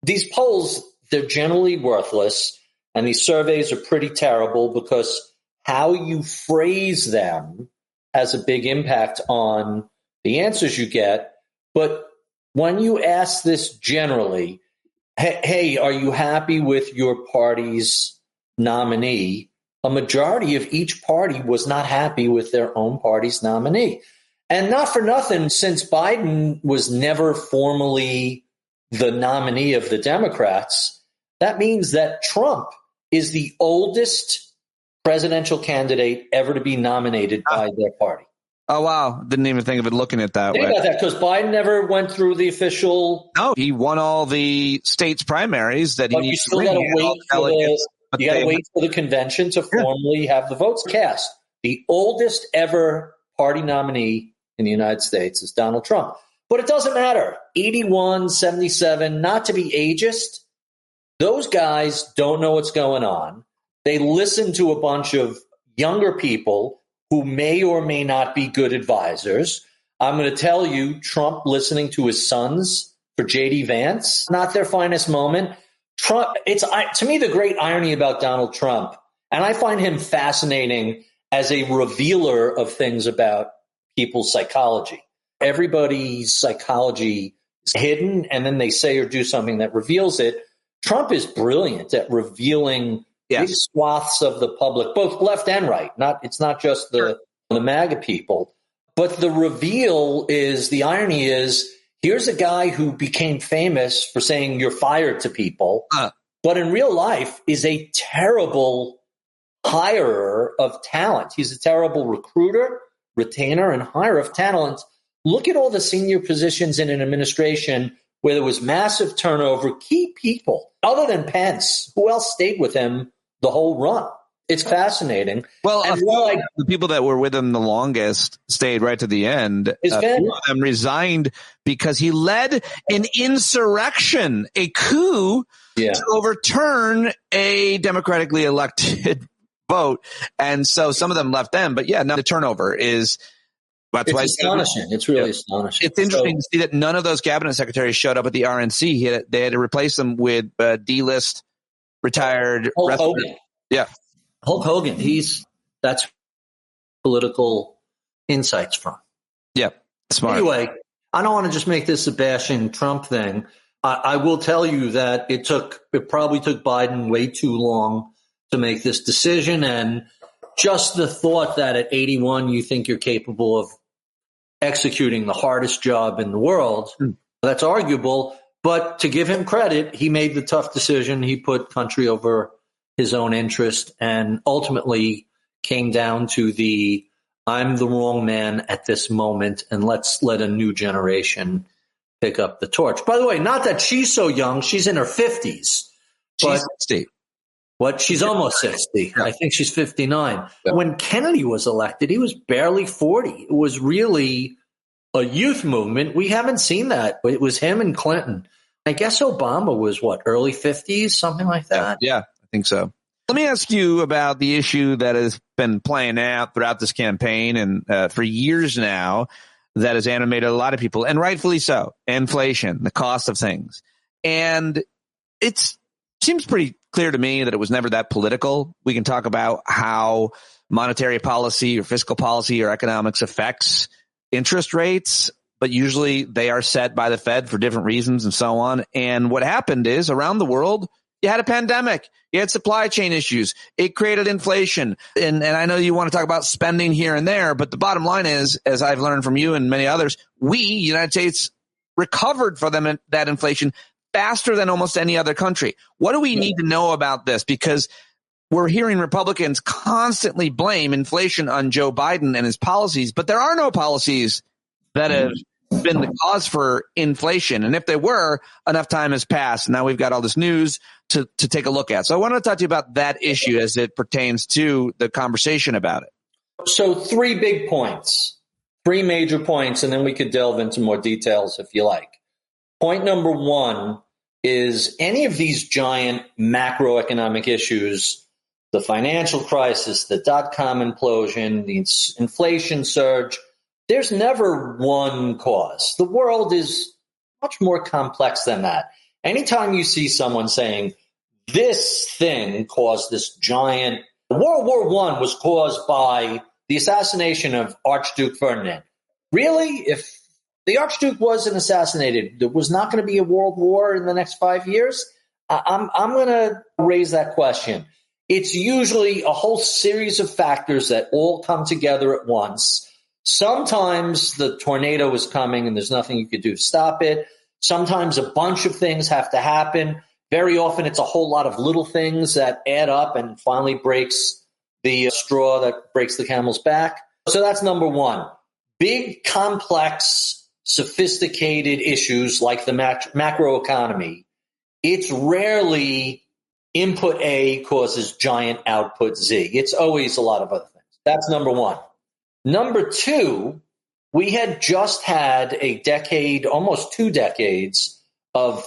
these polls, they're generally worthless, and these surveys are pretty terrible because how you phrase them has a big impact on the answers you get. But when you ask this generally, hey, are you happy with your party's nominee? A majority of each party was not happy with their own party's nominee. And not for nothing, since Biden was never formally the nominee of the Democrats, that means that Trump is the oldest presidential candidate ever to be nominated by their party. Oh, wow. Didn't even think of it looking at that way. Think about that, because Biden never went through the official... No, he won all the states' primaries that he needs to win. You got to wait for the convention to formally have the votes cast. The oldest ever party nominee in the United States is Donald Trump. But it doesn't matter. 81, 77, not to be ageist. Those guys don't know what's going on. They listen to a bunch of younger people who may or may not be good advisors. I'm going to tell you, Trump listening to his sons for J.D. Vance, not their finest moment. Trump, it's to me the great irony about Donald Trump, and I find him fascinating as a revealer of things about people's psychology. Everybody's psychology is hidden, and then they say or do something that reveals it. Trump is brilliant at revealing big swaths of the public, both left and right. It's not just the MAGA people, but the reveal is, the irony is, here's a guy who became famous for saying you're fired to people, but in real life is a terrible hirer of talent. He's a terrible recruiter, retainer, and hirer of talent. Look at all the senior positions in an administration where there was massive turnover. Key people, other than Pence, who else stayed with him the whole run? It's fascinating. Well, the people that were with him the longest stayed right to the end. Two of them resigned because he led an insurrection, a coup to overturn a democratically elected vote. And so some of them left then. But yeah, now the turnover is... It's astonishing. It's really astonishing. It's interesting to see that none of those cabinet secretaries showed up at the RNC. They had to replace them with D-list retired... Hulk Hogan. Yeah. Hulk Hogan, that's political insights from. Yeah, smart. Anyway, I don't want to just make this a bashing Trump thing. I will tell you that it probably took Biden way too long to make this decision, and just the thought that at 81 you think you're capable of executing the hardest job in the world, that's arguable. But to give him credit, he made the tough decision. He put country over his own interest, and ultimately came down to I'm the wrong man at this moment, and let's let a new generation pick up the torch. By the way, not that she's so young. She's in her 50s. She's 60. What? She's almost 60. Yeah. I think she's 59. Yeah. When Kennedy was elected, he was barely 40. It was really a youth movement. We haven't seen that. It was him and Clinton. I guess Obama was, early 50s, something like that? Yeah. I think so. Let me ask you about the issue that has been playing out throughout this campaign and for years now that has animated a lot of people, and rightfully so. Inflation, the cost of things. And it seems pretty clear to me that it was never that political. We can talk about how monetary policy or fiscal policy or economics affects interest rates, but usually they are set by the Fed for different reasons and so on. And what happened is around the world, you had a pandemic, you had supply chain issues, it created inflation. And I know you want to talk about spending here and there, but the bottom line is, as I've learned from you and many others, we, United States, recovered from that inflation faster than almost any other country. What do we need to know about this? Because we're hearing Republicans constantly blame inflation on Joe Biden and his policies, but there are no policies that have been the cause for inflation. And if they were, enough time has passed. Now we've got all this news to take a look at. So I want to talk to you about that issue as it pertains to the conversation about it. So 3 big points, 3 major points, and then we could delve into more details if you like. Point number 1 is any of these giant macroeconomic issues, the financial crisis, the dot-com implosion, the inflation surge, there's never one cause. The world is much more complex than that. Anytime you see someone saying this thing caused this giant, World War I was caused by the assassination of Archduke Ferdinand. Really? If the Archduke wasn't assassinated, there was not going to be a world war in the next 5 years? I'm going to raise that question. It's usually a whole series of factors that all come together at once. Sometimes the tornado is coming and there's nothing you could do to stop it. Sometimes a bunch of things have to happen. Very often it's a whole lot of little things that add up and finally breaks the straw that breaks the camel's back. So that's number 1. Big, complex, sophisticated issues like the macroeconomy. It's rarely input A causes giant output Z. It's always a lot of other things. That's number 1. Number 2, we had just had a decade, almost 2 decades of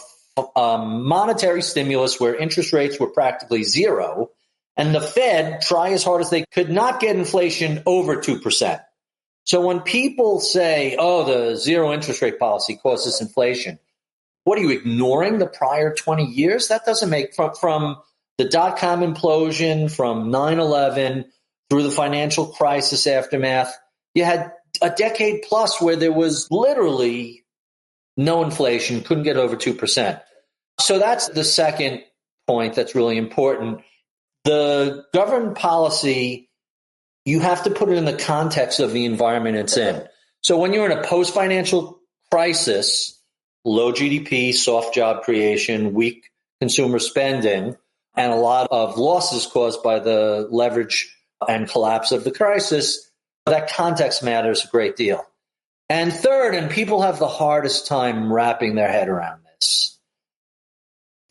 monetary stimulus where interest rates were practically zero, and the Fed, try as hard as they could not get inflation over 2%. So when people say, oh, the zero interest rate policy causes inflation, what are you ignoring the prior 20 years? That doesn't make from the dot-com implosion, from 9/11 through the financial crisis aftermath. You had a decade plus where there was literally no inflation, couldn't get over 2%. So that's the second point that's really important. The government policy, you have to put it in the context of the environment it's in. So when you're in a post-financial crisis, low GDP, soft job creation, weak consumer spending, and a lot of losses caused by the leverage and collapse of the crisis, that context matters a great deal. And third, and people have the hardest time wrapping their head around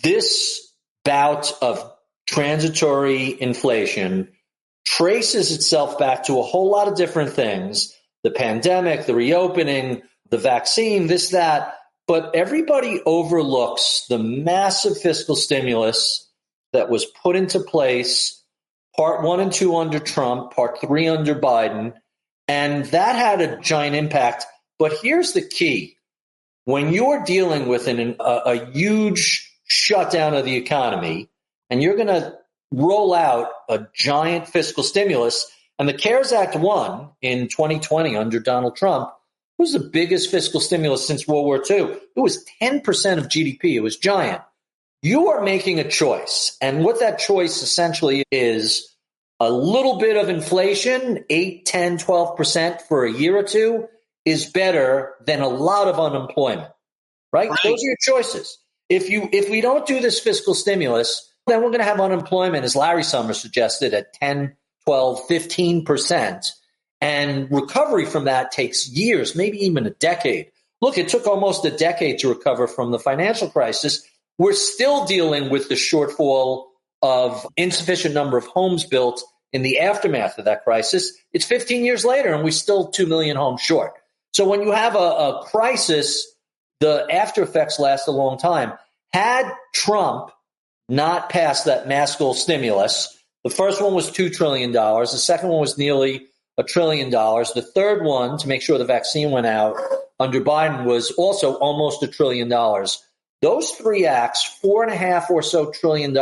this bout of transitory inflation traces itself back to a whole lot of different things, the pandemic, the reopening, the vaccine, this, that, but everybody overlooks the massive fiscal stimulus that was put into place, part 1 and 2 under Trump, part 3 under Biden, and that had a giant impact. But here's the key. When you're dealing with a huge shutdown of the economy, and you're going to roll out a giant fiscal stimulus, and the CARES Act 1 in 2020 under Donald Trump was the biggest fiscal stimulus since World War II. It was 10% of GDP. It was giant. You are making a choice, and what that choice essentially is a little bit of inflation, 8, 10, 12% for a year or two is better than a lot of unemployment, right? Those are your choices. If we don't do this fiscal stimulus, then we're going to have unemployment, as Larry Summers suggested, at 10, 12, 15%. And recovery from that takes years, maybe even a decade. Look, it took almost a decade to recover from the financial crisis. We're still dealing with the shortfall of insufficient number of homes built in the aftermath of that crisis. It's 15 years later, and we're still 2 million homes short. So when you have a crisis, the after effects last a long time. Had Trump not passed that massive stimulus, the first one was $2 trillion. The second one was nearly $1 trillion. The third one, to make sure the vaccine went out under Biden, was also almost $1 trillion. Those 3 acts, $4.5 or so trillion.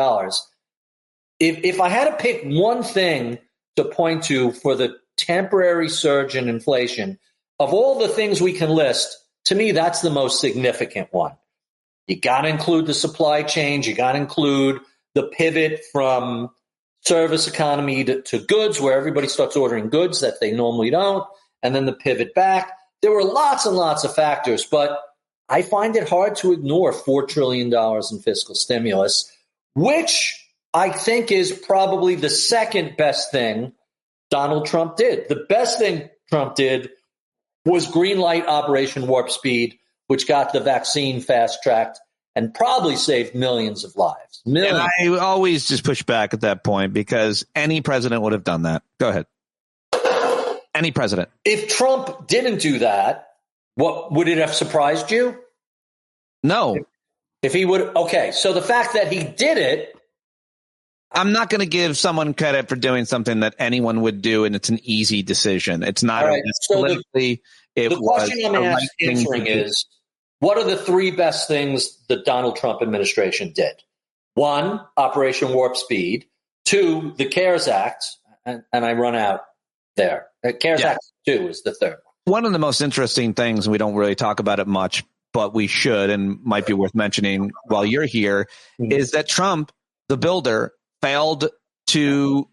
If I had to pick one thing to point to for the temporary surge in inflation, of all the things we can list, To me, that's the most significant one. You got to include the supply chains. You got to include the pivot from service economy to goods, where everybody starts ordering goods that they normally don't, and then the pivot back. There were lots and lots of factors, but I find it hard to ignore $4 trillion in fiscal stimulus, which I think is probably the second best thing Donald Trump did. The best thing Trump did was greenlight Operation Warp Speed, which got the vaccine fast-tracked and probably saved millions of lives. Millions. And I always just push back at that point because any president would have done that. Go ahead. Any president. If Trump didn't do that, what would it have surprised you? No. If he would, okay. So the fact that he did it, I'm not going to give someone credit for doing something that anyone would do, and it's an easy decision. It's not. Right. So the question I'm answering is, what are the three best things the Donald Trump administration did? One, Operation Warp Speed. Two, the CARES Act, and I run out there. CARES Act 2 is the third one. One of the most interesting things, we don't really talk about it much, but we should and might be worth mentioning while you're here, is that Trump, the builder, failed to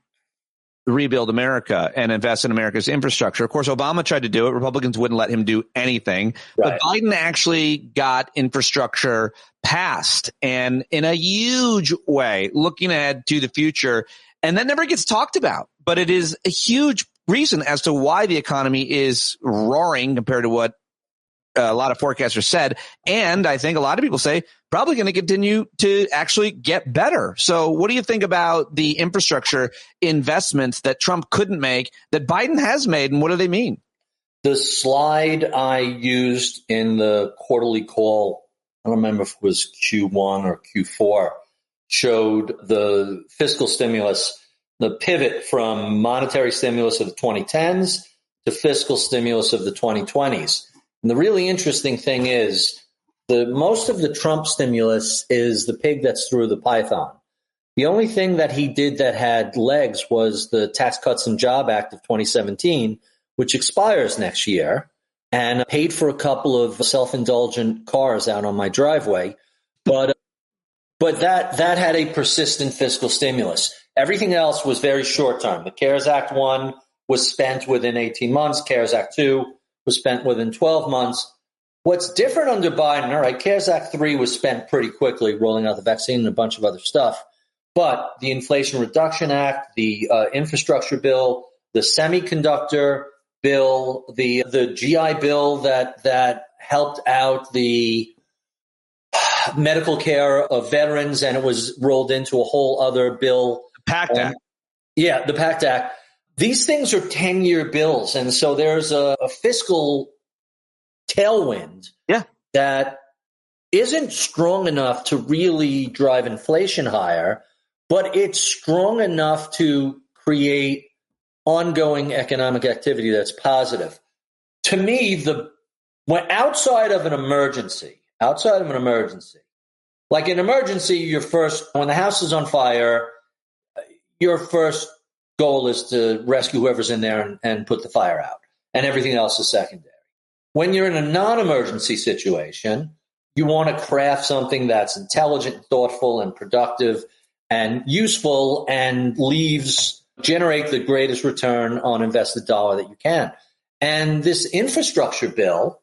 rebuild America and invest in America's infrastructure. Of course, Obama tried to do it. Republicans wouldn't let him do anything. Right. But Biden actually got infrastructure passed, and in a huge way, looking ahead to the future. And that never gets talked about, but it is a huge reason as to why the economy is roaring compared to what a lot of forecasters said. And I think a lot of people say probably going to continue to actually get better. So what do you think about the infrastructure investments that Trump couldn't make that Biden has made, and what do they mean? The slide I used in the quarterly call, I don't remember if it was Q1 or Q4, showed the fiscal stimulus, the pivot from monetary stimulus of the 2010s to fiscal stimulus of the 2020s. And the really interesting thing is most of the Trump stimulus is the pig that's through the python. The only thing that he did that had legs was the Tax Cuts and Jobs Act of 2017, which expires next year, and paid for a couple of self-indulgent cars out on my driveway. But that had a persistent fiscal stimulus. Everything else was very short term. The CARES Act 1 was spent within 18 months. CARES Act 2 was spent within 12 months. What's different under Biden, all right, CARES Act 3 was spent pretty quickly, rolling out the vaccine and a bunch of other stuff. But the Inflation Reduction Act, the infrastructure bill, the semiconductor bill, the GI bill that helped out the medical care of veterans, and it was rolled into a whole other bill. The PACT Act. Yeah, the PACT Act. These things are 10-year bills, and so there's a fiscal tailwind that isn't strong enough to really drive inflation higher, but it's strong enough to create ongoing economic activity that's positive. To me, when outside of an emergency, like an emergency, when the house is on fire, your first goal is to rescue whoever's in there and put the fire out, and everything else is secondary. When you're in a non-emergency situation, you want to craft something that's intelligent, thoughtful, and productive and useful and generate the greatest return on invested dollar that you can. And this infrastructure bill,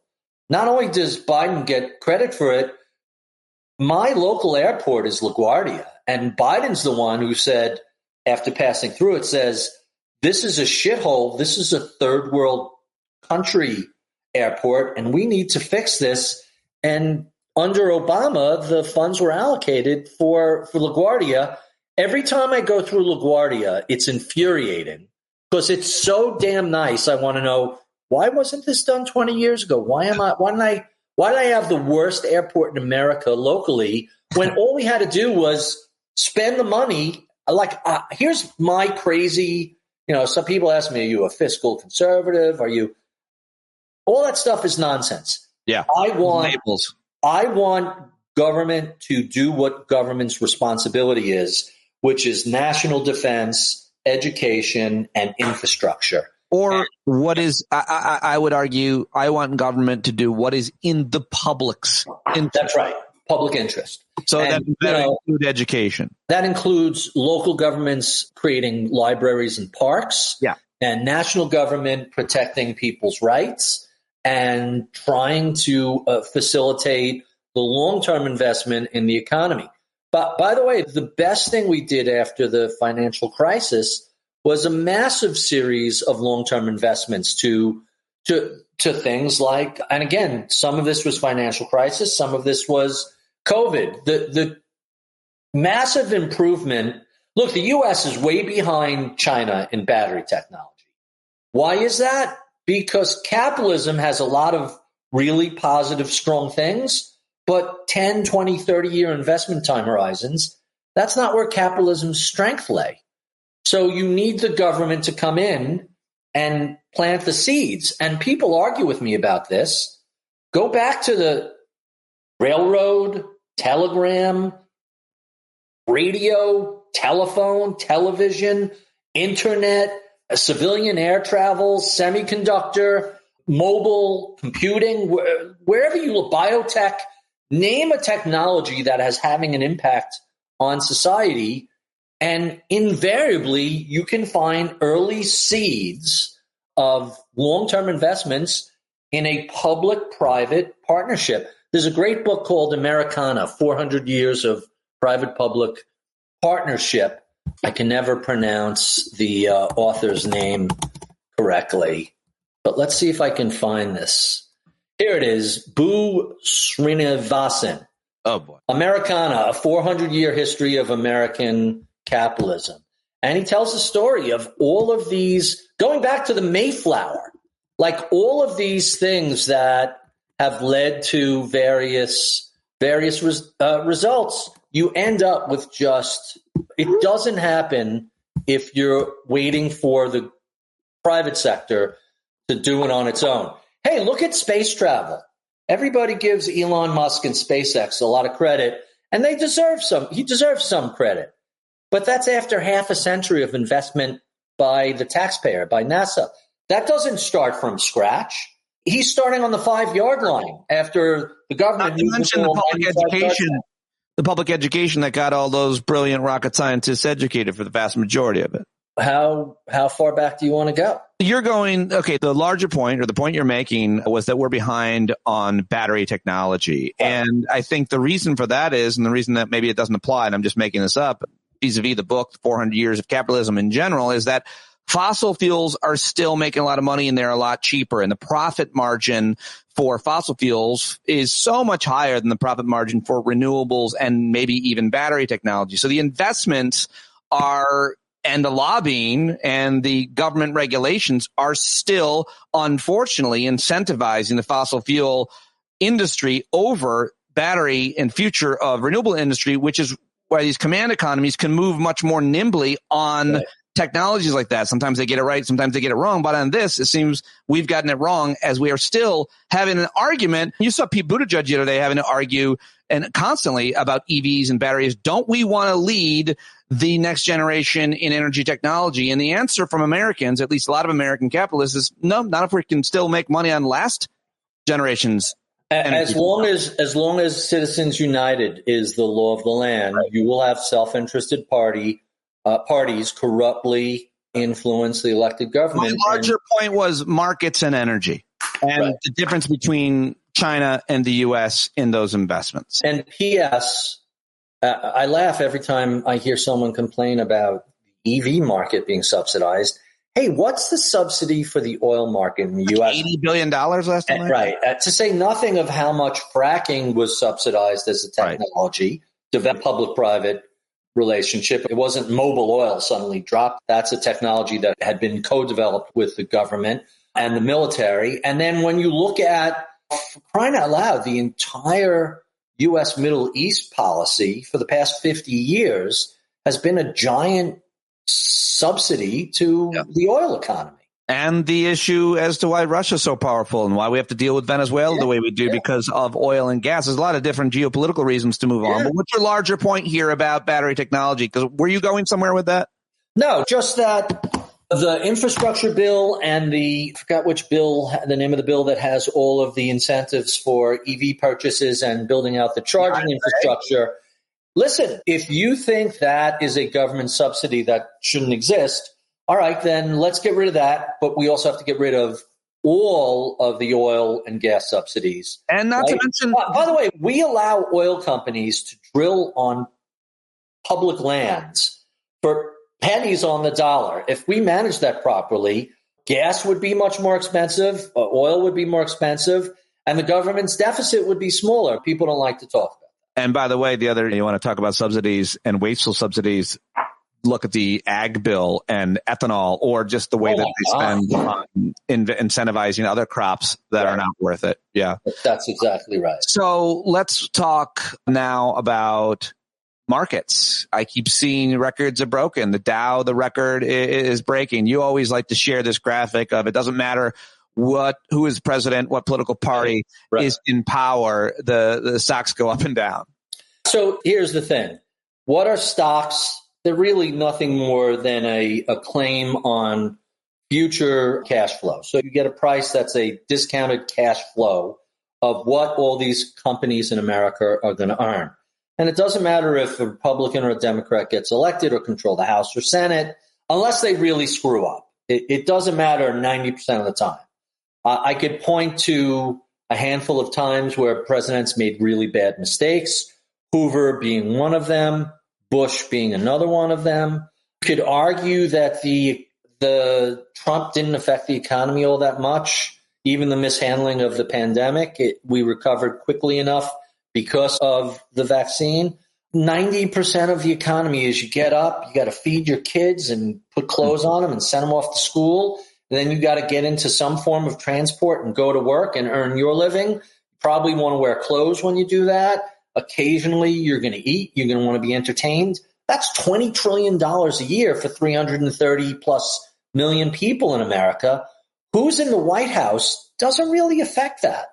not only does Biden get credit for it, my local airport is LaGuardia, and Biden's the one who said, after passing through it, says, this is a shithole. This is a third world country airport, and we need to fix this. And under Obama, the funds were allocated for LaGuardia. Every time I go through LaGuardia, it's infuriating because it's so damn nice. I want to know, why wasn't this done 20 years ago? Why did I have the worst airport in America locally when all we had to do was spend the money? Here's my crazy, some people ask me, are you a fiscal conservative? All that stuff is nonsense. Yeah. I want government to do what government's responsibility is, which is national defense, education, and infrastructure. Or what is, I would argue, I want government to do what is in the public's interest. That's right. Public interest. So that includes education. That includes local governments creating libraries and parks. Yeah. And national government protecting people's rights and trying to facilitate the long-term investment in the economy. But by the way, the best thing we did after the financial crisis was a massive series of long-term investments to things like, and again, some of this was financial crisis, some of this was COVID. The massive improvement. Look, the U.S. is way behind China in battery technology. Why is that? Because capitalism has a lot of really positive, strong things, but 10, 20, 30-year investment time horizons, that's not where capitalism's strength lay. So you need the government to come in and plant the seeds. And people argue with me about this. Go back to the railroad, telegram, radio, telephone, television, internet, civilian air travel, semiconductor, mobile computing, wherever you look, biotech, name a technology that is having an impact on society. And invariably, you can find early seeds of long-term investments in a public-private partnership. There's a great book called Americana, 400 Years of Private-Public Partnership. I can never pronounce the author's name correctly, but let's see if I can find this. Here it is, Bu Srinivasan. Oh, boy. Americana, a 400-year history of American capitalism. And he tells the story of all of these, going back to the Mayflower, like all of these things that have led to various results. You end up with just, it doesn't happen if you're waiting for the private sector to do it on its own. Hey, look at space travel. Everybody gives Elon Musk and SpaceX a lot of credit, and he deserves some credit. But that's after half a century of investment by the taxpayer, by NASA. That doesn't start from scratch. He's starting on the 5-yard line after the government. Not to mention the public education that got all those brilliant rocket scientists educated for the vast majority of it. How far back do you want to go? You're going, okay, the larger point, or the point you're making, was that we're behind on battery technology. Right. And I think the reason for that is, and the reason that maybe it doesn't apply, and I'm just making this up, vis-a-vis the book, 400 Years of Capitalism in general, is that fossil fuels are still making a lot of money and they're a lot cheaper. And the profit margin for fossil fuels is so much higher than the profit margin for renewables and maybe even battery technology. So the investments are, and the lobbying and the government regulations are still, unfortunately, incentivizing the fossil fuel industry over battery and future of renewable industry, which is why these command economies can move much more nimbly on technologies like that. Sometimes they get it right, sometimes they get it wrong. But on this, it seems we've gotten it wrong, as we are still having an argument. You saw Pete Buttigieg the other day having to argue and constantly about EVs and batteries. Don't we want to lead the next generation in energy technology? And the answer from Americans, at least a lot of American capitalists, is no, not if we can still make money on last generation's energy. As long as Citizens United is the law of the land, right, you will have self-interested parties corruptly influence the elected government. My larger point was markets and energy, and the difference between China and the U.S. in those investments. And P.S., I laugh every time I hear someone complain about the EV market being subsidized. Hey, what's the subsidy for the oil market in the U.S.? $80 billion last time? Right. To say nothing of how much fracking was subsidized as a technology, developed public-private relationship. It wasn't mobile oil suddenly dropped. That's a technology that had been co-developed with the government and the military. And then when you look at, for crying out loud, the entire U.S. Middle East policy for the past 50 years has been a giant subsidy to the oil economy. And the issue as to why Russia's so powerful and why we have to deal with Venezuela the way we do because of oil and gas. There's a lot of different geopolitical reasons to move on. But what's your larger point here about battery technology? Because were you going somewhere with that? No, just that The infrastructure bill and I forgot which bill, the name of the bill that has all of the incentives for EV purchases and building out the charging infrastructure. Listen, if you think that is a government subsidy that shouldn't exist, all right, then let's get rid of that. But we also have to get rid of all of the oil and gas subsidies. And not to mention, by the way, we allow oil companies to drill on public lands for pennies on the dollar. If we manage that properly, gas would be much more expensive, oil would be more expensive, and the government's deficit would be smaller. People don't like to talk about that. And by the way, you want to talk about subsidies and wasteful subsidies, look at the ag bill and ethanol, or just the way that they spend on incentivizing other crops that are not worth it. Yeah. That's exactly right. So let's talk now about markets. I keep seeing records are broken. The Dow, the record is breaking. You always like to share this graphic of it doesn't matter who is president, what political party is in power, the stocks go up and down. So here's the thing. What are stocks? They're really nothing more than a claim on future cash flow. So you get a price that's a discounted cash flow of what all these companies in America are going to earn. And it doesn't matter if a Republican or a Democrat gets elected or control the House or Senate, unless they really screw up. It doesn't matter 90% of the time. I could point to a handful of times where presidents made really bad mistakes, Hoover being one of them, Bush being another one of them. You could argue that the Trump didn't affect the economy all that much. Even the mishandling of the pandemic, we recovered quickly enough because of the vaccine. 90% of the economy is you get up, you got to feed your kids and put clothes on them and send them off to school. And then you got to get into some form of transport and go to work and earn your living. You probably want to wear clothes when you do that. Occasionally, you're going to eat. You're going to want to be entertained. That's $20 trillion a year for 330 plus million people in America. Who's in the White House doesn't really affect that,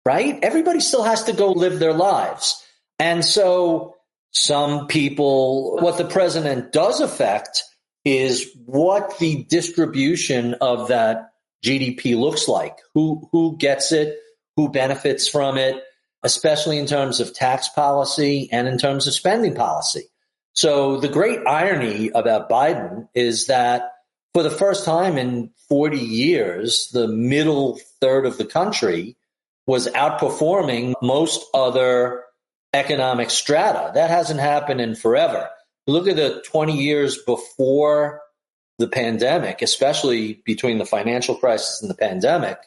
right? Everybody still has to go live their lives. And so some people, what the president does affect is what the distribution of that GDP looks like. Who gets it? Who benefits from it? Especially in terms of tax policy and in terms of spending policy. So the great irony about Biden is that for the first time in 40 years, the middle third of the country was outperforming most other economic strata. That hasn't happened in forever. Look at the 20 years before the pandemic, especially between the financial crisis and the pandemic.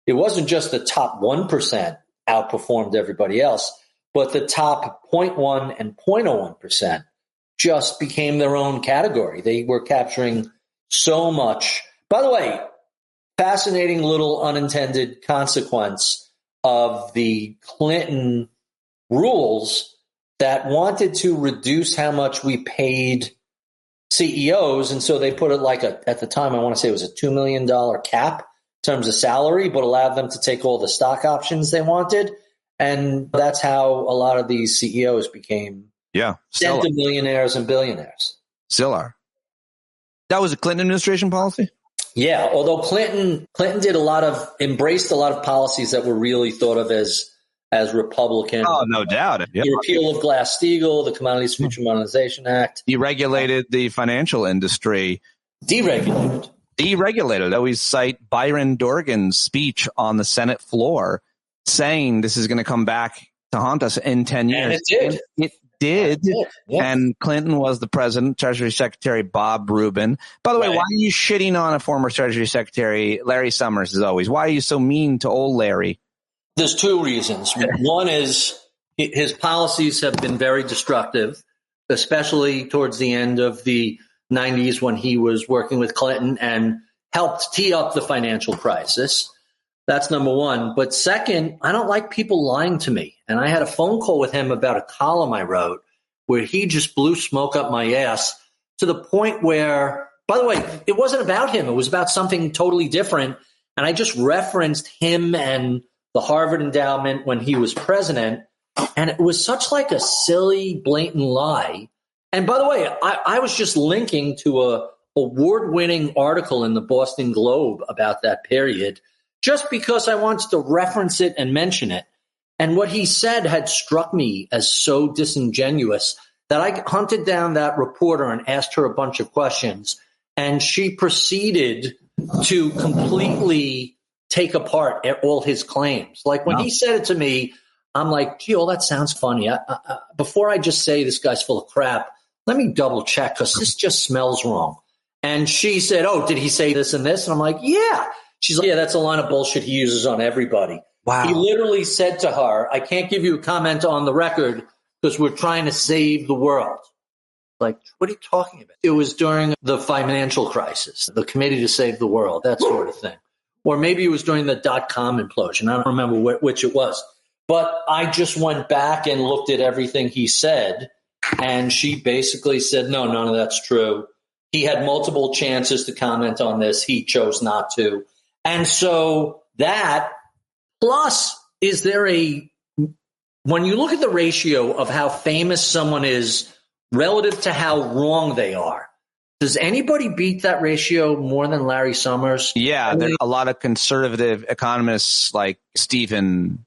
It wasn't just the top 1% outperformed everybody else, but the top 0.1 and 0.01% just became their own category. They were capturing so much. By the way, fascinating little unintended consequence of the Clinton rules that wanted to reduce how much we paid CEOs. And so they put it like at the time, I want to say it was a $2 million cap in terms of salary, but allowed them to take all the stock options they wanted. And that's how a lot of these CEOs became centimillionaires and billionaires. Still are. That was a Clinton administration policy? Yeah, although Clinton did embraced a lot of policies that were really thought of as Republican. Oh, no doubt. Yep. The repeal of Glass-Steagall, the Commodities Future Modernization Act. Deregulated the financial industry. Deregulated. I always cite Byron Dorgan's speech on the Senate floor saying this is going to come back to haunt us in 10 years. And it did. It did. Yes. And Clinton was the president, Treasury Secretary Bob Rubin. By the way, why are you shitting on a former Treasury Secretary, Larry Summers, as always? Why are you so mean to old Larry? There's two reasons. One is his policies have been very destructive, especially towards the end of the 90s when he was working with Clinton and helped tee up the financial crisis. That's number one. But second, I don't like people lying to me. And I had a phone call with him about a column I wrote where he just blew smoke up my ass to the point where, by the way, it wasn't about him. It was about something totally different. And I just referenced him and the Harvard endowment when he was president. And it was such like a silly, blatant lie. And by the way, I was just linking to a award-winning article in the Boston Globe about that period just because I wanted to reference it and mention it. And what he said had struck me as so disingenuous that I hunted down that reporter and asked her a bunch of questions. And she proceeded to completely take apart all his claims. Like when he said it to me, I'm like, gee, that sounds funny. Before I just say this guy's full of crap, let me double check because this just smells wrong. And she said, oh, did he say this and this? And I'm like, yeah. She's like, yeah, that's a line of bullshit he uses on everybody. Wow. He literally said to her, I can't give you a comment on the record because we're trying to save the world. Like, what are you talking about? It was during the financial crisis, the Committee to Save the World, that sort of thing. Or maybe it was during the .com implosion. I don't remember which it was. But I just went back and looked at everything he said, and she basically said, no, none of that's true. He had multiple chances to comment on this. He chose not to. And so that, plus, when you look at the ratio of how famous someone is relative to how wrong they are, does anybody beat that ratio more than Larry Summers? Yeah, there are a lot of conservative economists like Stephen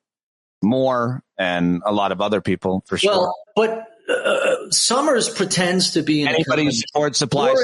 Moore and a lot of other people, for sure. Well, but Summers pretends to be anybody who supports supply.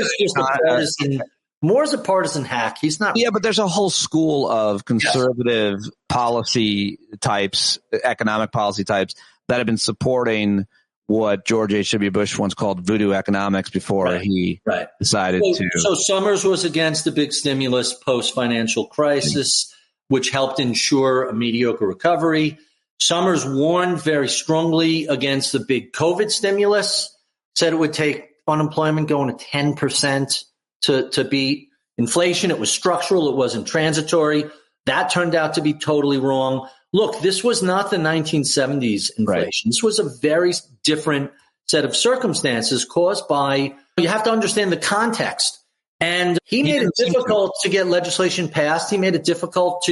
Moore's a partisan hack. He's not. Yeah, but there's a whole school of conservative policy types, economic policy types that have been supporting what George H.W. Bush once called voodoo economics before he decided to. So Summers was against the big stimulus post-financial crisis, which helped ensure a mediocre recovery. Summers warned very strongly against the big COVID stimulus, said it would take unemployment going to 10% to beat inflation. It was structural. It wasn't transitory. That turned out to be totally wrong. Look, this was not the 1970s inflation. Right. This was a very different set of circumstances caused by, you have to understand the context. And he made it difficult to get legislation passed. He made it difficult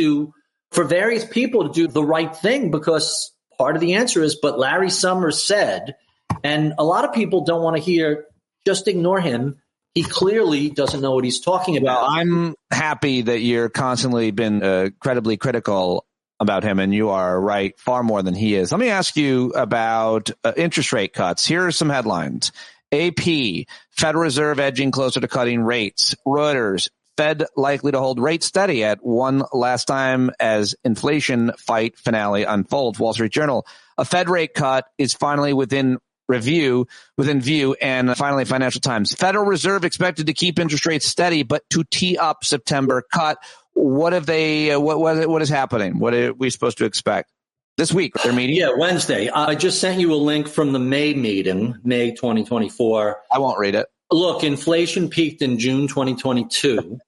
for various people to do the right thing because part of the answer is, but Larry Summers said, and a lot of people don't want to hear, just ignore him. He clearly doesn't know what he's talking about. Well, I'm happy that you're constantly been incredibly critical about him, and you are right far more than he is. Let me ask you about interest rate cuts. Here are some headlines. AP, Federal Reserve edging closer to cutting rates. Reuters, Fed likely to hold rates steady at one last time as inflation fight finale unfolds. Wall Street Journal, a Fed rate cut is finally within view, and finally Financial Times. Federal Reserve expected to keep interest rates steady, but to tee up September cut. What have they? What is happening? What are we supposed to expect this week? Their meeting? Yeah, Wednesday. I just sent you a link from the May meeting, May 2024. I won't read it. Look, inflation peaked in June 2022.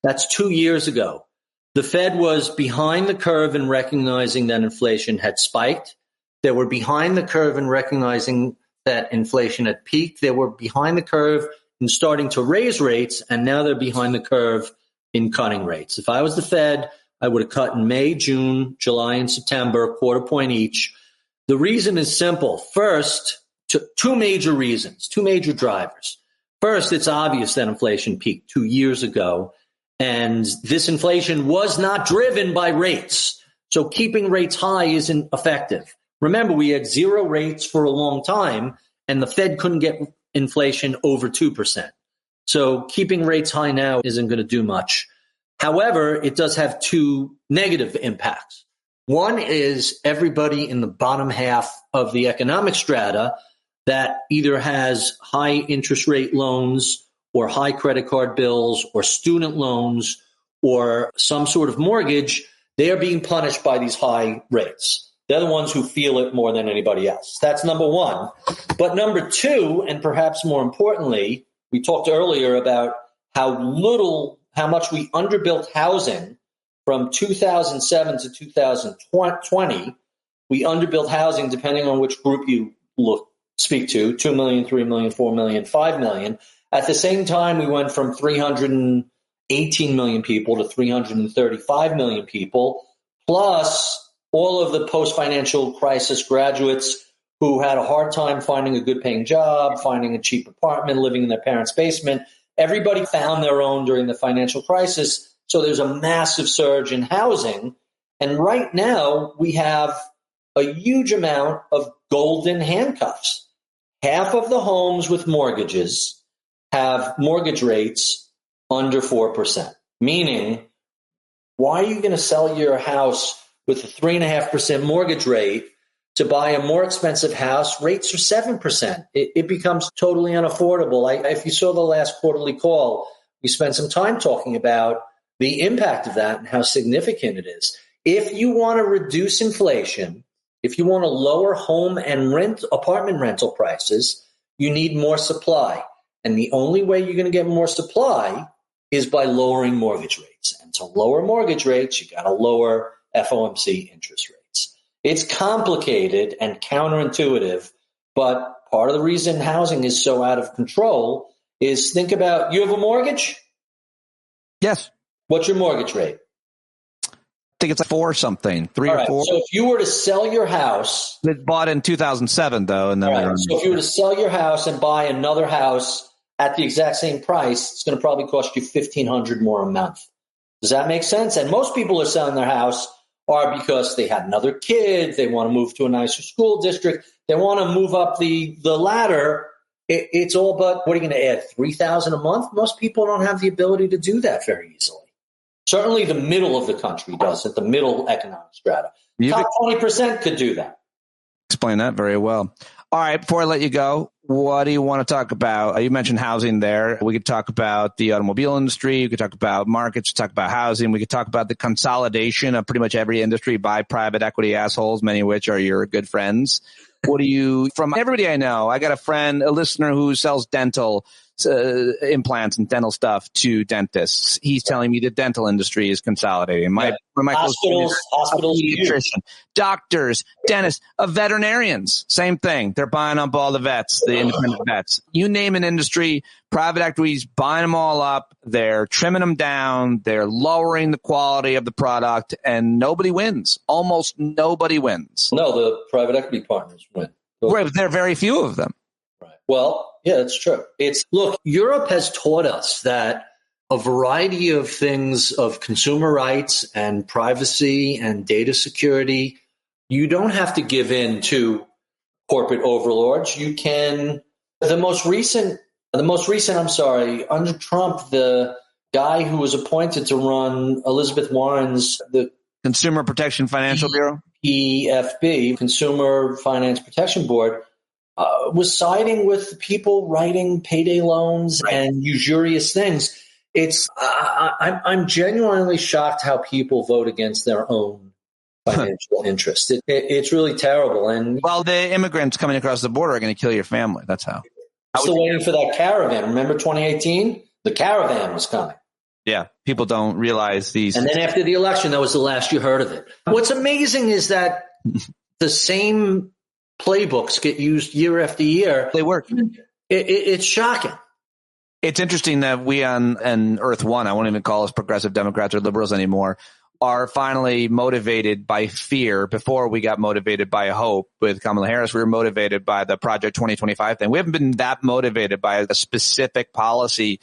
That's 2 years ago. The Fed was behind the curve in recognizing that inflation had spiked. They were behind the curve in recognizing that inflation had peaked. They were behind the curve in starting to raise rates, and now they're behind the curve in cutting rates. If I was the Fed, I would have cut in May, June, July, and September, a quarter point each. The reason is simple. First, two major reasons, two major drivers. First, it's obvious that inflation peaked 2 years ago, and this inflation was not driven by rates. So keeping rates high isn't effective. Remember, we had zero rates for a long time, and the Fed couldn't get inflation over 2%. So keeping rates high now isn't going to do much. However, it does have two negative impacts. One is everybody in the bottom half of the economic strata that either has high interest rate loans or high credit card bills or student loans or some sort of mortgage, they are being punished by these high rates. They're the ones who feel it more than anybody else. That's number one. But number two, and perhaps more importantly, we talked earlier about how much we underbuilt housing from 2007 to 2020. We underbuilt housing, depending on which group you speak to, 2 million, 3 million, 4 million, 5 million. At the same time, we went from 318 million people to 335 million people, plus all of the post-financial crisis graduates who had a hard time finding a good-paying job, finding a cheap apartment, living in their parents' basement. Everybody found their own during the financial crisis. So there's a massive surge in housing. And right now we have a huge amount of golden handcuffs. Half of the homes with mortgages have mortgage rates under 4%, meaning why are you going to sell your house with a 3.5% mortgage rate to buy a more expensive house? Rates are 7%. It becomes totally unaffordable. If you saw the last quarterly call, we spent some time talking about the impact of that and how significant it is. If you want to reduce inflation, if you want to lower home and apartment rental prices, you need more supply. And the only way you're going to get more supply is by lowering mortgage rates. And to lower mortgage rates, you got to lower FOMC interest rates. It's complicated and counterintuitive, but part of the reason housing is so out of control is think about, you have a mortgage? Yes. What's your mortgage rate? I think it's like 4 something, 3 or 4. So if you were to sell your house, it bought in 2007 though, and then so if you were to sell your house and buy another house at the exact same price, it's going to probably cost you $1,500 more a month. Does that make sense? And most people are selling their house are because they had another kid, they want to move to a nicer school district, they want to move up the ladder. It's all but, what are you going to add, $3,000 a month? Most people don't have the ability to do that very easily. Certainly the middle of the country doesn't, the middle economic strata. Top 20% could do that. Explain that very well. All right, before I let you go, what do you want to talk about? You mentioned housing there. We could talk about the automobile industry. We could talk about markets, talk about housing. We could talk about the consolidation of pretty much every industry by private equity assholes, many of which are your good friends. What do you, from everybody I know, I got a friend, a listener who sells dental implants and dental stuff to dentists. He's telling me the dental industry is consolidating. My hospitals, pediatrician, doctors, dentists, veterinarians, same thing. They're buying up all the vets, the independent vets. You name an industry, private equity's buying them all up. They're trimming them down. They're lowering the quality of the product, and nobody wins. Almost nobody wins. No, the private equity partners win. Right, there are very few of them. Well, yeah, that's true. Look, Europe has taught us that a variety of things of consumer rights and privacy and data security, you don't have to give in to corporate overlords. You can, under Trump, the guy who was appointed to run Elizabeth Warren's, the Consumer Protection Financial Bureau, PFB, Consumer Finance Protection Board, was siding with people writing payday loans and usurious things. I'm genuinely shocked how people vote against their own financial interest. It's really terrible. And the immigrants coming across the border are going to kill your family. That's how. I'm still waiting for that caravan. Remember 2018? The caravan was coming. Yeah, people don't realize these. And then after the election, that was the last you heard of it. What's amazing is that the same playbooks get used year after year. They work. It's shocking. It's interesting that we on Earth One, I won't even call us progressive Democrats or liberals anymore, are finally motivated by fear. Before we got motivated by hope with Kamala Harris, we were motivated by the Project 2025 thing. We haven't been that motivated by a specific policy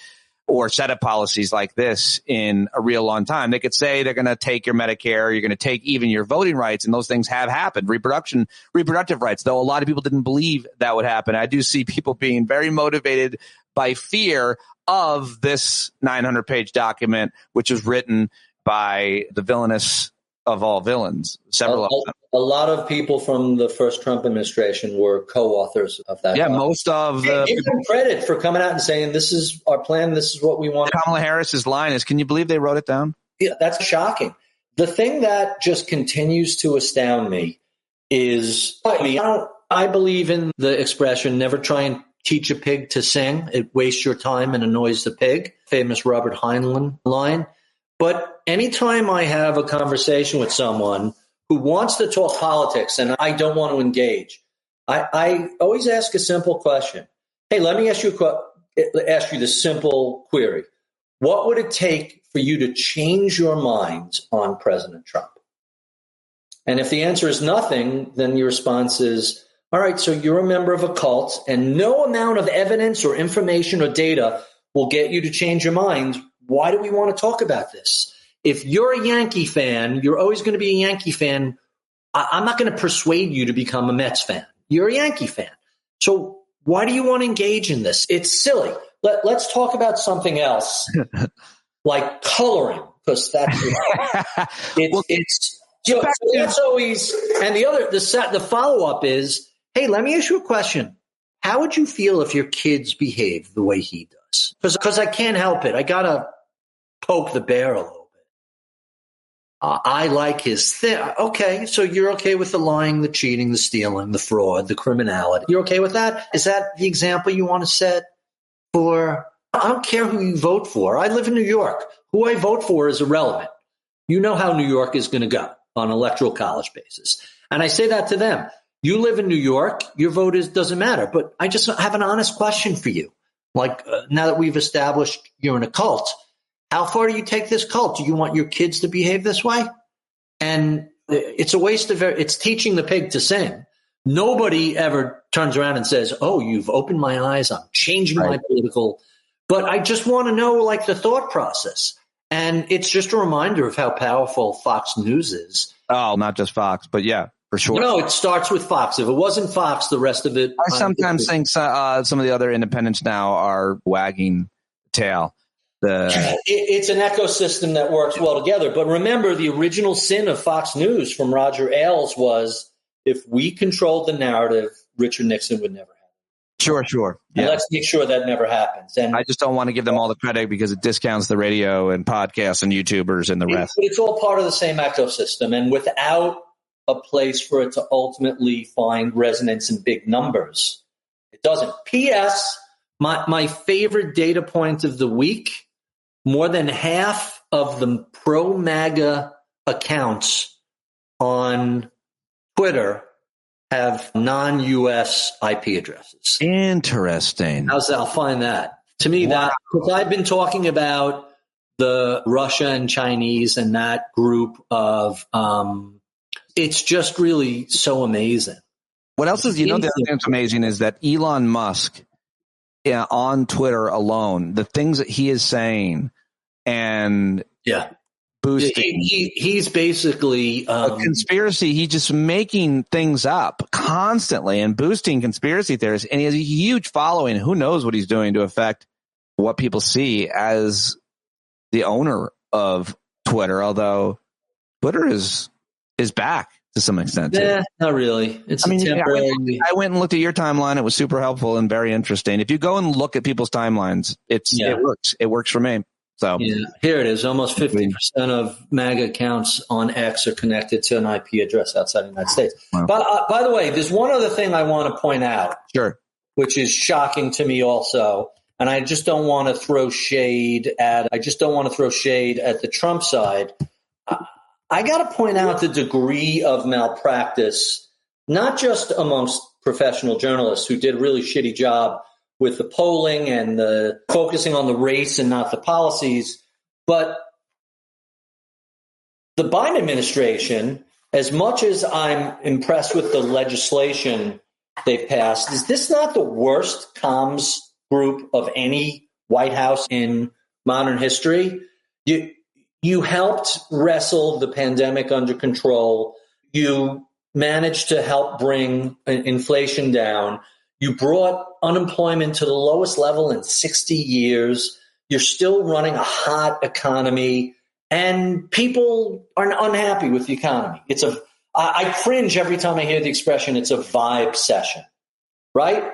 or set of policies like this in a real long time. They could say they're going to take your Medicare, you're going to take even your voting rights, and those things have happened. Reproductive rights, though a lot of people didn't believe that would happen. I do see people being very motivated by fear of this 900-page document, which was written by the villainous of all villains, several of them. A lot of people from the first Trump administration were co-authors of that. Yeah, most of the give them credit for coming out and saying, this is our plan, this is what we want. Kamala Harris's line is, can you believe they wrote it down? Yeah, that's shocking. The thing that just continues to astound me is, I believe in the expression, never try and teach a pig to sing. It wastes your time and annoys the pig. Famous Robert Heinlein line. But anytime I have a conversation with someone who wants to talk politics and I don't want to engage, I always ask a simple question. Hey, let me ask you this simple query. What would it take for you to change your mind on President Trump? And if the answer is nothing, then your response is, all right, so you're a member of a cult and no amount of evidence or information or data will get you to change your mind. Why do we want to talk about this? If you're a Yankee fan, you're always going to be a Yankee fan. I'm not going to persuade you to become a Mets fan. You're a Yankee fan. So why do you want to engage in this? It's silly. Let's talk about something else, like coloring, because that's so that's always. And the follow up is, hey, let me ask you a question. How would you feel if your kids behaved the way he does? Because I can't help it. I gotta poke the bear a little bit. I like his thing. Okay, so you're okay with the lying, the cheating, the stealing, the fraud, the criminality. You're okay with that? Is that the example you want to set for? I don't care who you vote for. I live in New York. Who I vote for is irrelevant. You know how New York is going to go on an electoral college basis. And I say that to them. You live in New York, your vote doesn't matter. But I just have an honest question for you. Like, now that we've established you're in a cult, how far do you take this cult? Do you want your kids to behave this way? And it's a waste of it's teaching the pig to sing. Nobody ever turns around and says, oh, you've opened my eyes. I'm changing my political. But I just want to know, like, the thought process. And it's just a reminder of how powerful Fox News is. Oh, not just Fox, but yeah, for sure. No, it starts with Fox. If it wasn't Fox, the rest of it. I sometimes think some of the other independents now are wagging the tail. It's an ecosystem that works well together. But remember, the original sin of Fox News from Roger Ailes was, if we controlled the narrative, Richard Nixon would never happen. Sure. Yeah. And let's make sure that never happens. And I just don't want to give them all the credit because it discounts the radio and podcasts and YouTubers and the rest. It's all part of the same ecosystem. And without a place for it to ultimately find resonance in big numbers, it doesn't. P.S. My favorite data point of the week, more than half of the pro-MAGA accounts on Twitter have non-U.S. IP addresses. Interesting. How's that? I'll find that. To me, that, because I've been talking about the Russia and Chinese and that group of, it's just really so amazing. What else is, the other thing that's amazing is that Elon Musk, on Twitter alone, the things that he is saying and boosting. He's basically a conspiracy. He's just making things up constantly and boosting conspiracy theories. And he has a huge following. Who knows what he's doing to affect what people see as the owner of Twitter, although Twitter is back to some extent. Yeah, not really. It's temporary. I went and looked at your timeline. It was super helpful and very interesting. If you go and look at people's timelines, it works. It works for me. So here it is. Almost 50% of MAGA accounts on X are connected to an IP address outside the United States. Wow. But by the way, there's one other thing I want to point out. Sure. Which is shocking to me also. And I just don't want to throw shade at the Trump side. I got to point out the degree of malpractice, not just amongst professional journalists who did a really shitty job with the polling and the focusing on the race and not the policies, but the Biden administration, as much as I'm impressed with the legislation they've passed, is this not the worst comms group of any White House in modern history? You helped wrestle the pandemic under control. You managed to help bring inflation down. You brought unemployment to the lowest level in 60 years. You're still running a hot economy, and people are unhappy with the economy. I cringe every time I hear the expression, it's a vibe session, right?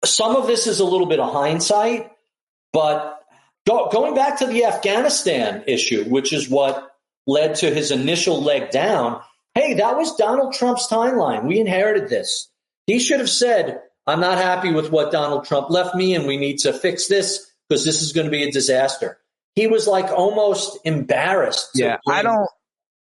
Some of this is a little bit of hindsight, but going back to the Afghanistan issue, which is what led to his initial leg down, hey, that was Donald Trump's timeline. We inherited this. He should have said, I'm not happy with what Donald Trump left me, and we need to fix this because this is going to be a disaster. He was like almost embarrassed. Yeah,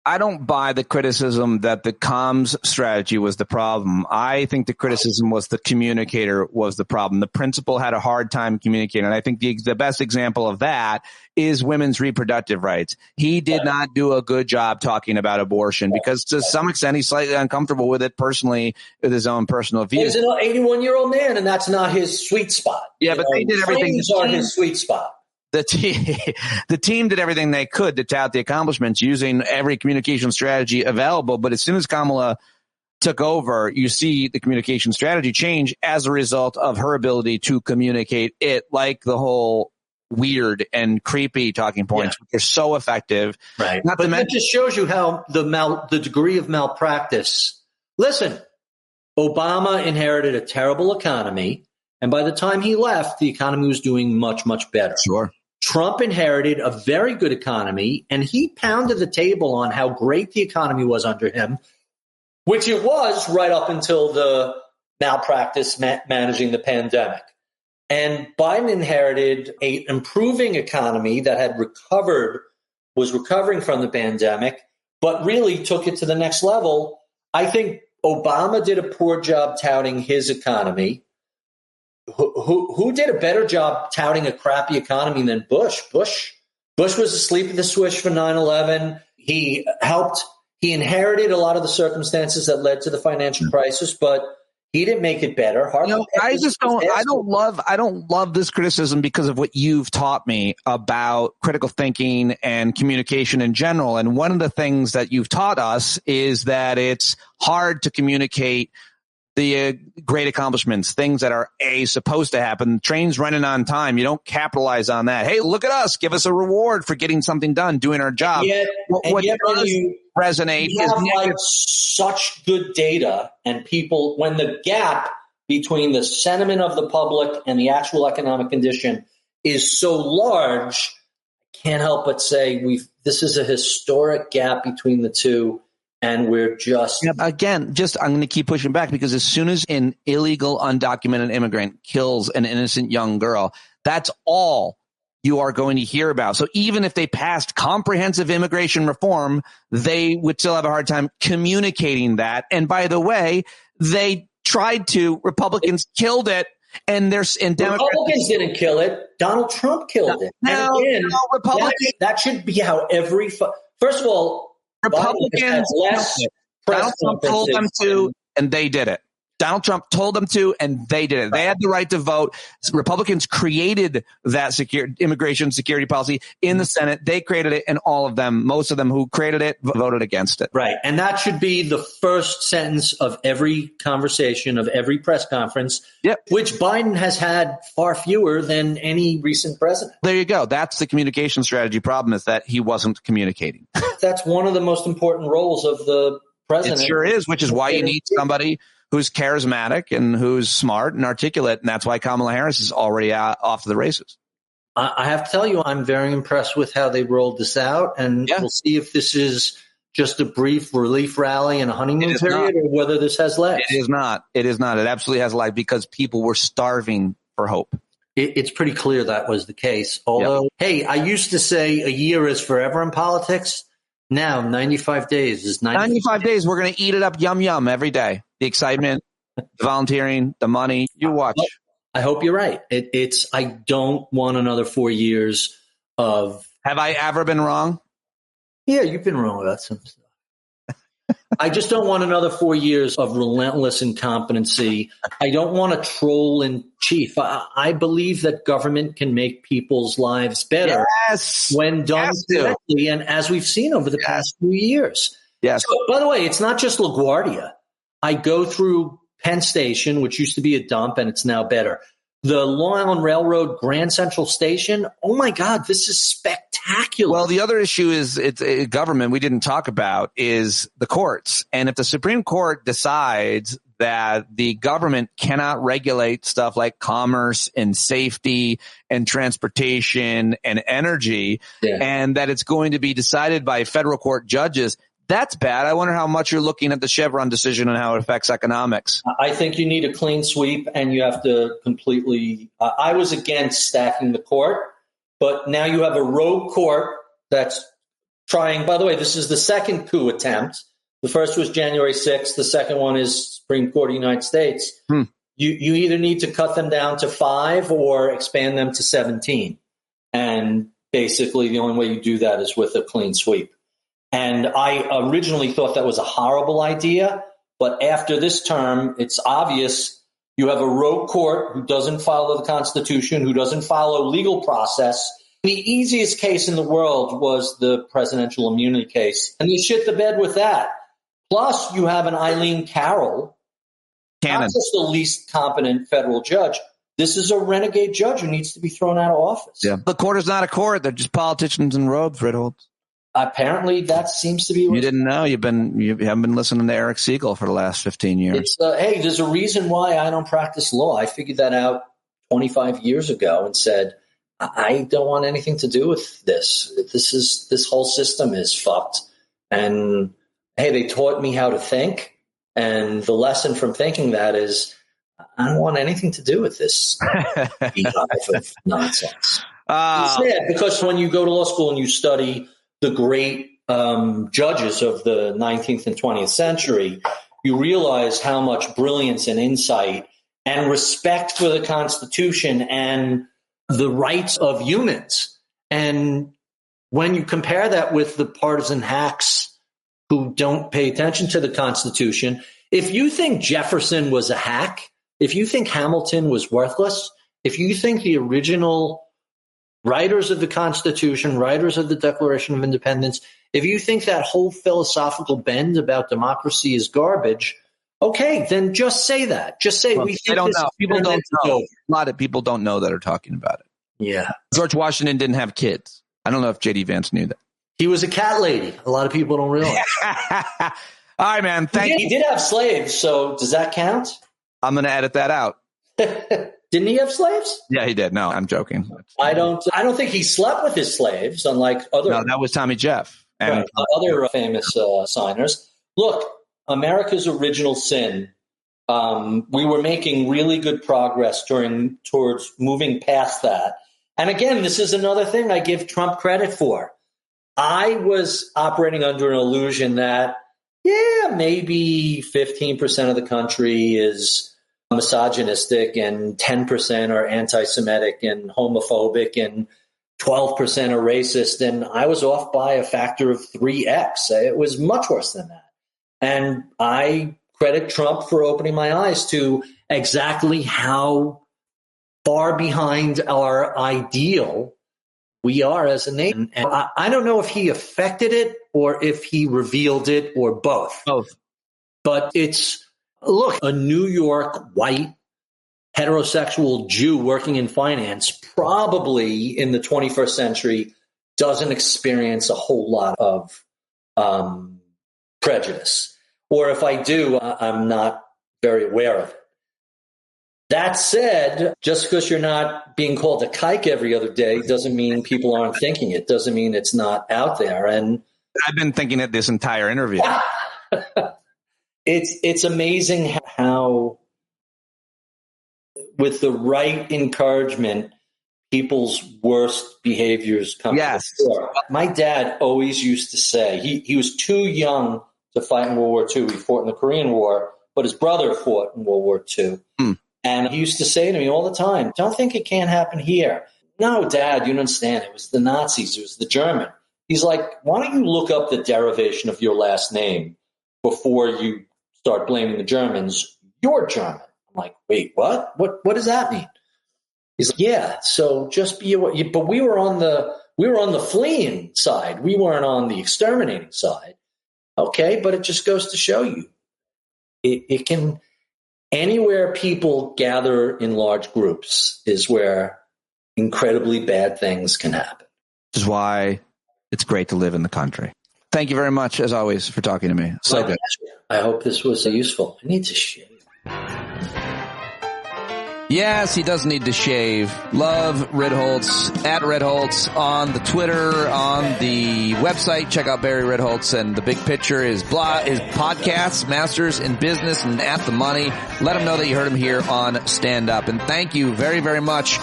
I don't buy the criticism that the comms strategy was the problem. I think the criticism was the communicator was the problem. The principal had a hard time communicating. And I think the best example of that is women's reproductive rights. He did not do a good job talking about abortion because to some extent he's slightly uncomfortable with it personally, with his own personal views. He's an 81-year-old man, and that's not his sweet spot. Yeah, but they did everything. Things are his sweet spot. The team did everything they could to tout the accomplishments using every communication strategy available. But as soon as Kamala took over, you see the communication strategy change as a result of her ability to communicate it, like the whole weird and creepy talking points, which are so effective. Right. But that just shows you how the degree of malpractice. Listen, Obama inherited a terrible economy, and by the time he left, the economy was doing much, much better. Sure. Trump inherited a very good economy, and he pounded the table on how great the economy was under him, which it was right up until the malpractice managing the pandemic. And Biden inherited an improving economy that had was recovering from the pandemic, but really took it to the next level. I think Obama did a poor job touting his economy. Who did a better job touting a crappy economy than Bush? Bush was asleep at the switch for 9/11. He inherited a lot of the circumstances that led to the financial crisis, but he didn't make it better. I don't love this criticism because of what you've taught me about critical thinking and communication in general. And one of the things that you've taught us is that it's hard to communicate the great accomplishments, things that are supposed to happen. Trains running on time. You don't capitalize on that. Hey, look at us. Give us a reward for getting something done, doing our job. What does resonate is such good data, and people, when the gap between the sentiment of the public and the actual economic condition is so large, I can't help but say this is a historic gap between the two. And we're just I'm going to keep pushing back because as soon as an illegal, undocumented immigrant kills an innocent young girl, that's all you are going to hear about. So even if they passed comprehensive immigration reform, they would still have a hard time communicating that. And by the way, they tried to. Republicans killed it. And Republicans didn't kill it. Donald Trump killed it. Republicans. That should be how first of all, Republicans, Donald Trump told them to, and they did it. Donald Trump told them to, and they did it. They had the right to vote. Republicans created that immigration security policy in the Senate. They created it, and most of them who created it voted against it. Right. And that should be the first sentence of every conversation, of every press conference, which Biden has had far fewer than any recent president. There you go. That's the communication strategy problem, is that he wasn't communicating. That's one of the most important roles of the president. It sure is, which is why you need somebody who's charismatic and who's smart and articulate, and that's why Kamala Harris is already off the races. I have to tell you, I'm very impressed with how they rolled this out, and we'll see if this is just a brief relief rally and a honeymoon period, or whether this has legs. It is not. It is not. It absolutely has legs because people were starving for hope. It's pretty clear that was the case. Although, hey, I used to say a year is forever in politics. Now, 95 days is 95 days. We're going to eat it up, yum, yum, every day. The excitement, the volunteering, the money. You watch. I hope you're right. I don't want another 4 years of. Have I ever been wrong? Yeah, you've been wrong about some stuff. I just don't want another 4 years of relentless incompetency. I don't want a troll in chief. I believe that government can make people's lives better when done correctly, and as we've seen over the past few years. Yes. So, by the way, it's not just LaGuardia. I go through Penn Station, which used to be a dump, and it's now better. The Long Island Railroad Grand Central Station. Oh, my God, this is spectacular. Well, the other issue is government we didn't talk about is the courts. And if the Supreme Court decides that the government cannot regulate stuff like commerce and safety and transportation and energy, and that it's going to be decided by federal court judges, that's bad. I wonder how much you're looking at the Chevron decision and how it affects economics. I think you need a clean sweep, and you have to completely I was against stacking the court, but now you have a rogue court that's trying, by the way, this is the second coup attempt. The first was January 6th. The second one is Supreme Court of the United States. You either need to cut them down to 5 or expand them to 17. And basically the only way you do that is with a clean sweep. And I originally thought that was a horrible idea. But after this term, it's obvious you have a rogue court who doesn't follow the Constitution, who doesn't follow legal process. The easiest case in the world was the presidential immunity case. And they shit the bed with that. Plus, you have an Eileen Carroll, not just the least competent federal judge. This is a renegade judge who needs to be thrown out of office. Yeah. The court is not a court. They're just politicians in robes, Ritholtz. Apparently, that seems to be. You didn't know. You haven't been listening to Eric Siegel for the last 15 years. It's, hey, there's a reason why I don't practice law. I figured that out 25 years ago and said, I don't want anything to do with this. This whole system is fucked. And hey, they taught me how to think. And the lesson from thinking that is, I don't want anything to do with this beehive of nonsense. It's sad because when you go to law school and you study the great judges of the 19th and 20th century, you realize how much brilliance and insight and respect for the Constitution and the rights of humans. And when you compare that with the partisan hacks who don't pay attention to the Constitution, if you think Jefferson was a hack, if you think Hamilton was worthless, if you think the original writers of the Constitution, writers of the Declaration of Independence, if you think that whole philosophical bend about democracy is garbage, okay, then just say that. Just say we think don't this know. People don't know. over. A lot of people don't know that are talking about it. Yeah. George Washington didn't have kids. I don't know if J.D. Vance knew that. He was a cat lady. A lot of people don't realize. All right, man. Thank you. He did have slaves, so does that count? I'm going to edit that out. Didn't he have slaves? Yeah, he did. No, I'm joking. I don't think he slept with his slaves, unlike other. No, that was Tommy Jeff and other famous signers. Look, America's original sin. We were making really good progress towards moving past that. And again, this is another thing I give Trump credit for. I was operating under an illusion that, maybe 15% of the country is misogynistic and 10% are anti-Semitic and homophobic and 12% are racist. And I was off by a factor of 3x. It was much worse than that. And I credit Trump for opening my eyes to exactly how far behind our ideal we are as a nation. And I don't know if he affected it or if he revealed it or both. But it's, look, a New York white heterosexual Jew working in finance probably in the 21st century doesn't experience a whole lot of prejudice. Or if I do, I'm not very aware of it. That said, just because you're not being called a kike every other day doesn't mean people aren't thinking it. Doesn't mean it's not out there. And I've been thinking it this entire interview. It's amazing how, with the right encouragement, people's worst behaviors come to the fore. My dad always used to say he was too young to fight in World War II. He fought in the Korean War, but his brother fought in World War II. And he used to say to me all the time, don't think it can't happen here. No, Dad, you don't understand. It was the Nazis. It was the German. He's like, why don't you look up the derivation of your last name before you start blaming the Germans? You're German. I'm like, wait, what? What does that mean? He's like, yeah, so just be aware. But we were on the fleeing side. We weren't on the exterminating side. Okay, but it just goes to show you. It can, anywhere people gather in large groups is where incredibly bad things can happen. Which is why it's great to live in the country. Thank you very much, as always, for talking to me. So good. I hope this was useful. I need to shave. Yes, he does need to shave. Love Ritholtz, at Ritholtz on the Twitter, on the website. Check out Barry Ritholtz, and the big picture is podcasts, Masters in Business, and At the Money. Let him know that you heard him here on Stand Up. And thank you very, very much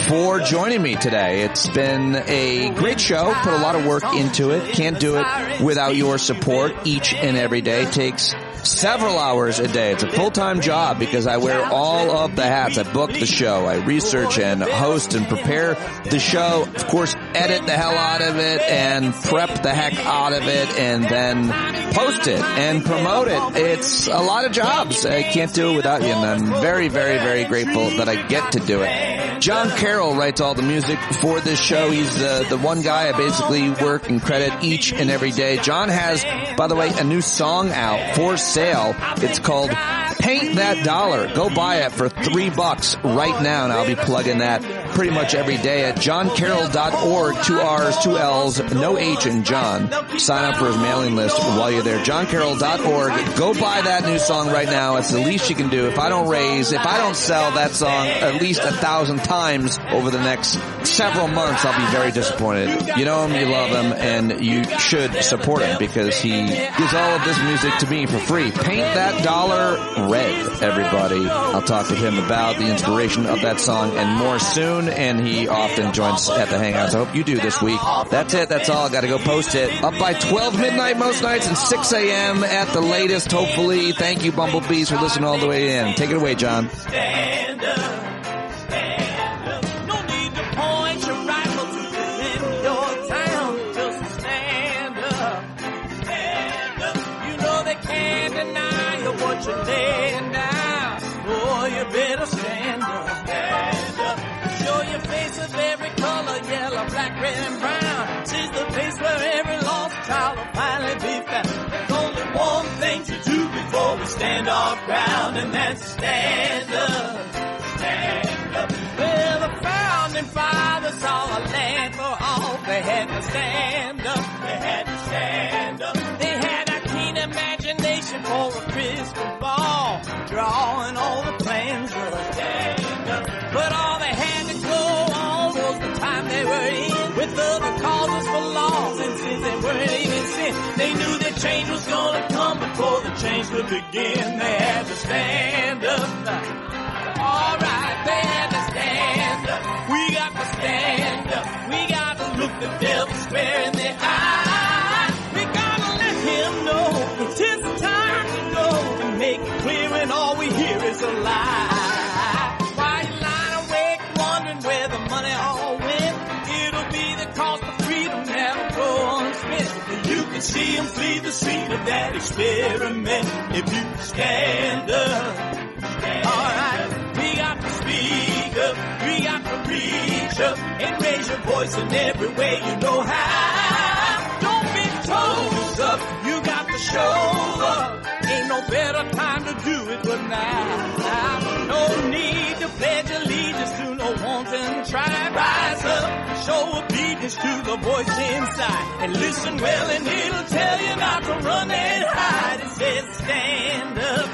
for joining me today. It's been a great show. Put a lot of work into it. Can't do it without your support each and every day. It takes several hours a day. It's a full-time job because I wear all of the hats. I book the show. I research and host and prepare the show. Of course, edit the hell out of it and prep the heck out of it and then post it and promote it. It's a lot of jobs. I can't do it without you, and I'm very, very, very grateful that I get to do it. John Carroll writes all the music for this show. He's the one guy I basically work and credit each and every day. John has, by the way, a new song out for sale. It's called Paint That Dollar. Go buy it for $3 right now, and I'll be plugging that pretty much every day at johncarroll.org. 2 R's, 2 L's, no H in John. Sign up for his mailing list while you're there. johncarroll.org. Go buy that new song right now. It's the least you can do. If I don't sell that song at least 1,000 times over the next several months, I'll be very disappointed. You know him, you love him, and you should support him because he gives all of this music to me for free. Paint That Dollar Red, everybody. I'll talk with him about the inspiration of that song and more soon, and he often joins at the Hangouts. I hope you do this week. That's it. That's all. Got to go post it. Up by 12 midnight most nights and 6 a.m. at the latest, hopefully. Thank you, Bumblebees, for listening all the way in. Take it away, John. Stand up, stand up. No need to point your rifle to defend your town. Just stand up, stand up. You know they can't deny you what you're laying down. Boy, you better stand up, stand up. Show your face of every color, yellow, black, red, and brown. She's the place where every lost child will finally be found. There's only one thing to do before we stand our ground, and that's stand up, stand up. Well, the founding fathers saw a land for all. They had to stand up, they had to stand up. They had a keen imagination for a crystal ball, drawing all the plans of stand up. But all they had to go on was the time they were in, with other causes for laws, and since they weren't even sin, they knew that change was gonna come before the change could begin. They had to stand up. Alright, they had to stand up. We got to stand up. We got to look the devil square in the eye. We gotta let him know it's his time to go, and make it clear when all we hear is a lie. Why you lying awake wondering where the money all went? It'll be the cost of freedom never go unspent. You can see him flee the scene of that experiment if you stand up. Alright, we got to speak up, we got to reach up, and raise your voice in every way you know how. Don't be toes up, you got to show up. Ain't no better time to do it but now. No need to pledge allegiance to no wanton tribe. Rise up, show obedience to the voice inside, and listen well and it'll tell you not to run and hide. It says stand up.